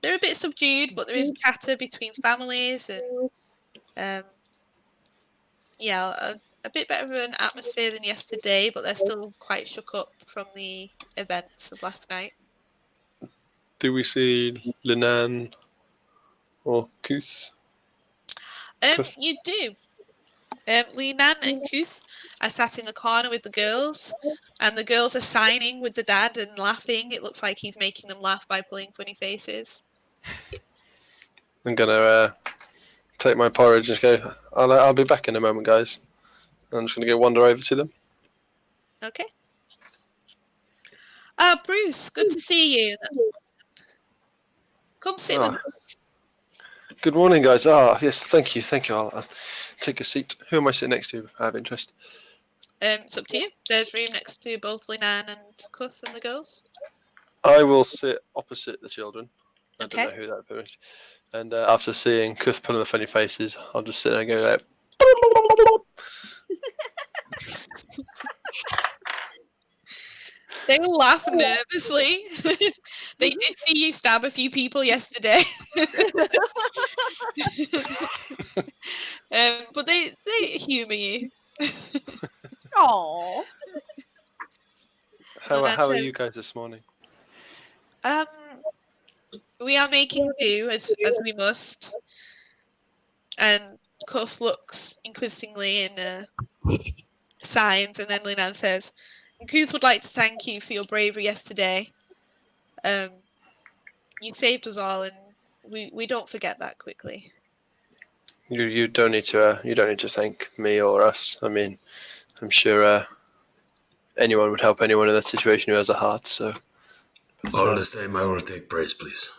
They're a bit subdued, but there is chatter between families and a bit better of an atmosphere than yesterday, but they're still quite shook up from the events of last night. Do we see Linan or Kuth? You do. Linan and Kuth are sat in the corner with the girls, and the girls are signing with the dad and laughing. It looks like he's making them laugh by pulling funny faces. I'm gonna take my porridge and just go. I'll be back in a moment, guys. I'm just gonna go wander over to them. Okay. Bruce, good to see you. Come sit with us. Good morning, guys. Yes, thank you. I'll take a seat. Who am I sitting next to? I have interest. It's up to you. There's room next to both Linan and Kuth and the girls. I will sit opposite the children. I Okay. don't know who that is. And after seeing Kuth pulling the funny faces, I'll just sit there and go like. They laugh nervously. They did see you stab a few people yesterday. But they humour you. Aww. How are you guys this morning? We are making do as we must. And Cuff looks inquisitingly in signs, and then Linan says, Kuth would like to thank you for your bravery yesterday. You saved us all, and we don't forget that quickly. You don't need to thank me or us. I mean, I'm sure anyone would help anyone in that situation who has a heart. So, All the same, I will take praise, please.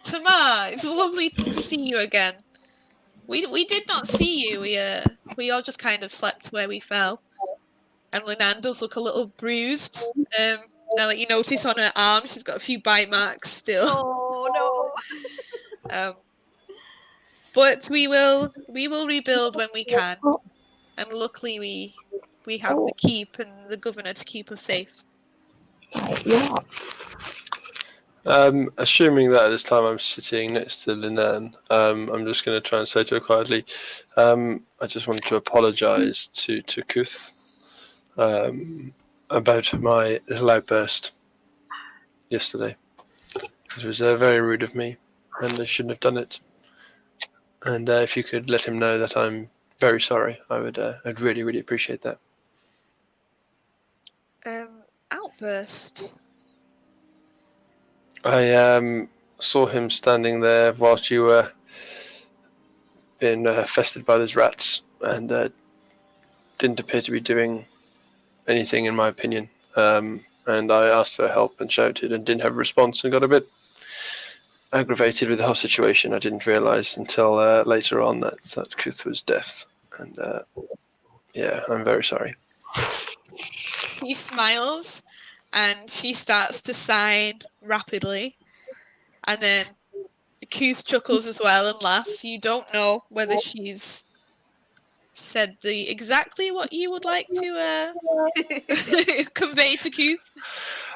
Tamar, it's lovely to see you again. We did not see you. We all just kind of slept where we fell. And Linan does look a little bruised. Now that you notice on her arm, she's got a few bite marks still. Oh no. But we will rebuild when we can. And luckily we have the keep and the governor to keep us safe. Assuming that at this time I'm sitting next to Linan, I'm just going to try and say to her quietly, I just wanted to apologise to Kuth about my little outburst yesterday. It was very rude of me, and I shouldn't have done it. And if you could let him know that I'm very sorry, I'd really, really appreciate that. Outburst. I saw him standing there whilst you were being fested by those rats, and didn't appear to be doing anything, in my opinion. And I asked for help and shouted and didn't have a response and got a bit aggravated with the whole situation. I didn't realise until later on that Kuth was deaf. And yeah, I'm very sorry. He smiles and she starts to sign rapidly. And then Kuth chuckles as well and laughs. You don't know whether she's said exactly what you would like to convey to Kuth.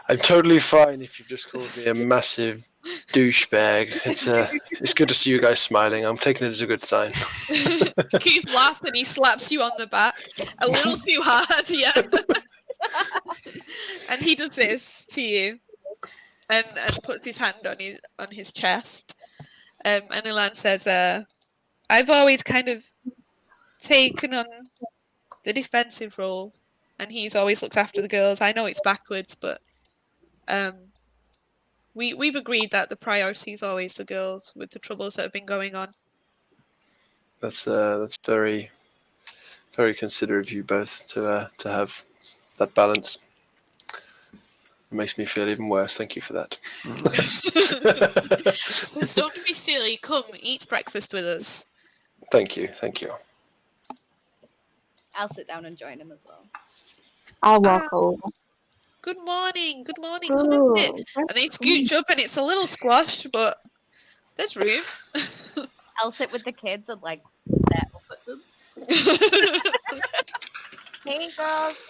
I'm totally fine if you've just called me a massive douchebag. It's good to see you guys smiling. I'm taking it as a good sign. Keith laughs and he slaps you on the back a little too hard, yeah. And he does this to you, and puts his hand on his chest. And Ilan says, "I've always kind of taken on the defensive role, and he's always looked after the girls. I know it's backwards, but we've agreed that the priority is always the girls with the troubles that have been going on." That's very, very considerate of you both to have that balance. It makes me feel even worse. Thank you for that. Don't be silly. Come, eat breakfast with us. Thank you. I'll sit down and join him as well. I'll walk over. Good morning. Come and sit. And they scooch up and it's a little squashed, but there's room. I'll sit with the kids and like stare up at them. Hey girls.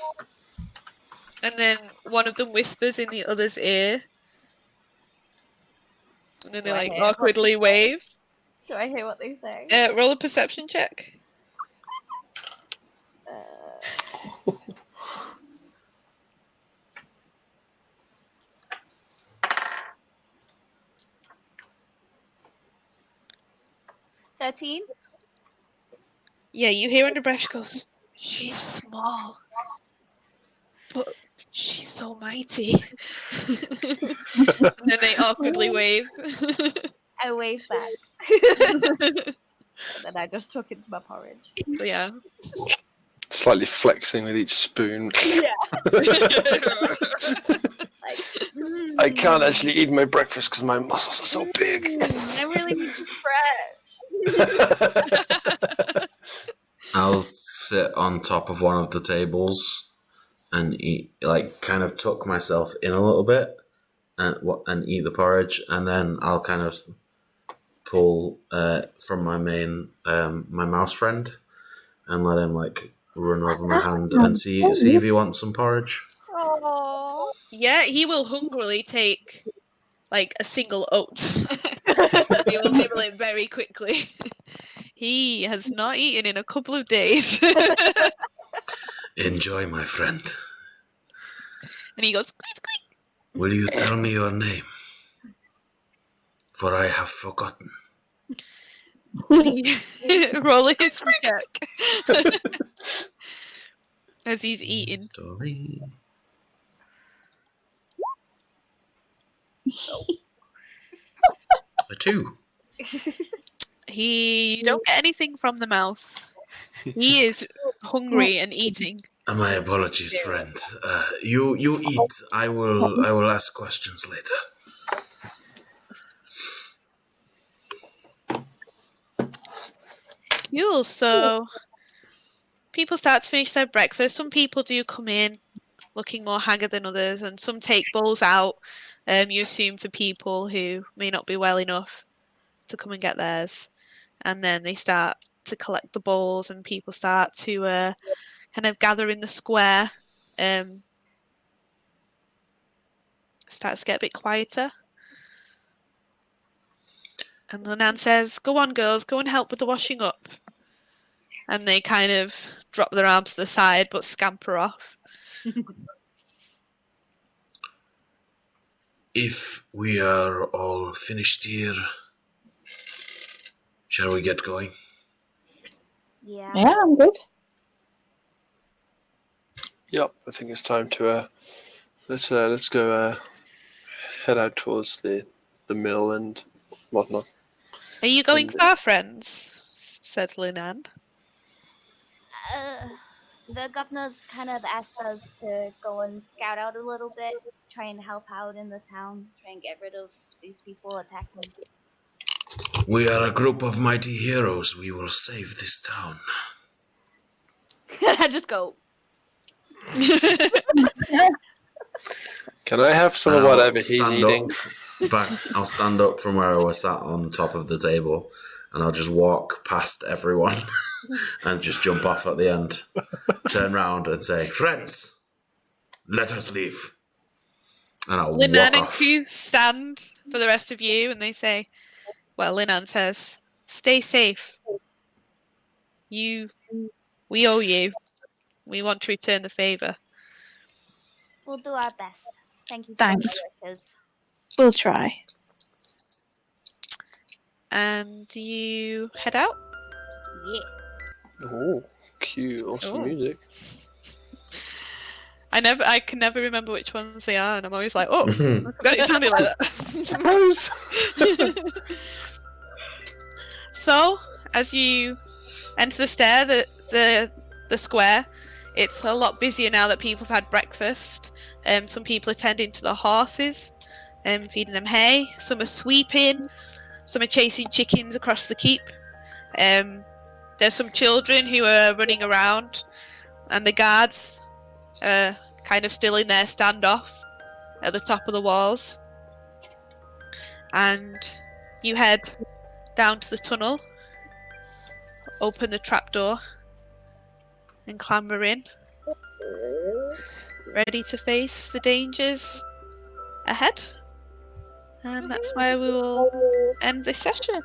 And then one of them whispers in the other's ear. And then they like awkwardly wave. Do I hear what they say? Roll a perception check. 13. Yeah, you hear under breath, she goes, "She's small, but she's so mighty." And then they awkwardly wave. I wave back. And then I just took into my porridge. So, yeah. Slightly flexing with each spoon. I can't actually eat my breakfast because my muscles are so big. I really need to stretch. I'll sit on top of one of the tables and eat, like, kind of tuck myself in a little bit and eat the porridge, and then I'll kind of pull from my my mouse friend and let him like run over my hand and see if he wants some porridge. Aww. Yeah, he will hungrily take like a single oat. He will nibble it very quickly. He has not eaten in a couple of days. Enjoy, my friend. And he goes, squeak, squeak. Will you tell me your name? For I have forgotten. Roll a history check. As he's eating. Story. A 2. You don't get anything from the mouse. He is hungry and eating. My apologies, friend. You eat. I will ask questions later. Cool. So people start to finish their breakfast. Some people do come in looking more haggard than others, and some take bowls out. You assume for people who may not be well enough to come and get theirs, and then they start to collect the bowls, and people start to kind of gather in the square. Starts to get a bit quieter. And the Nan says, "Go on, girls, go and help with the washing up." And they kind of drop their arms to the side but scamper off. If we are all finished here, shall we get going? Yeah. Yeah, I'm good. Yep, I think it's time to let's go head out towards the mill and whatnot. Are you going And- far, friends? Says Linan. The governor's kind of asked us to go and scout out a little bit, try and help out in the town, try and get rid of these people attacking. We are a group of mighty heroes. We will save this town. I just go. Can I have some of And I'll whatever he's stand eating? I'll stand up from where I was sat on top of the table, and I'll just walk past everyone and just jump off at the end. Turn round and say, "Friends, let us leave." And I'll Linan walk and off. Q stand for the rest of you, and they say, well, Linan says, "Stay safe. We owe you. We want to return the favour." We'll do our best. Thank you for Thanks. your wishes. We'll try. And you head out. Yeah. Oh, cute, awesome Oh. music. I can never remember which ones they are, and I'm always like, oh, I forgot it sounded like that. Suppose. So, as you enter the stair, the square, it's a lot busier now that people have had breakfast. Some people are tending to the horses, feeding them hay. Some are sweeping. Some are chasing chickens across the keep. There's some children who are running around, and the guards are kind of still in their standoff at the top of the walls. And you head down to the tunnel, open the trapdoor, and clamber in, ready to face the dangers ahead. And that's where we will end this session.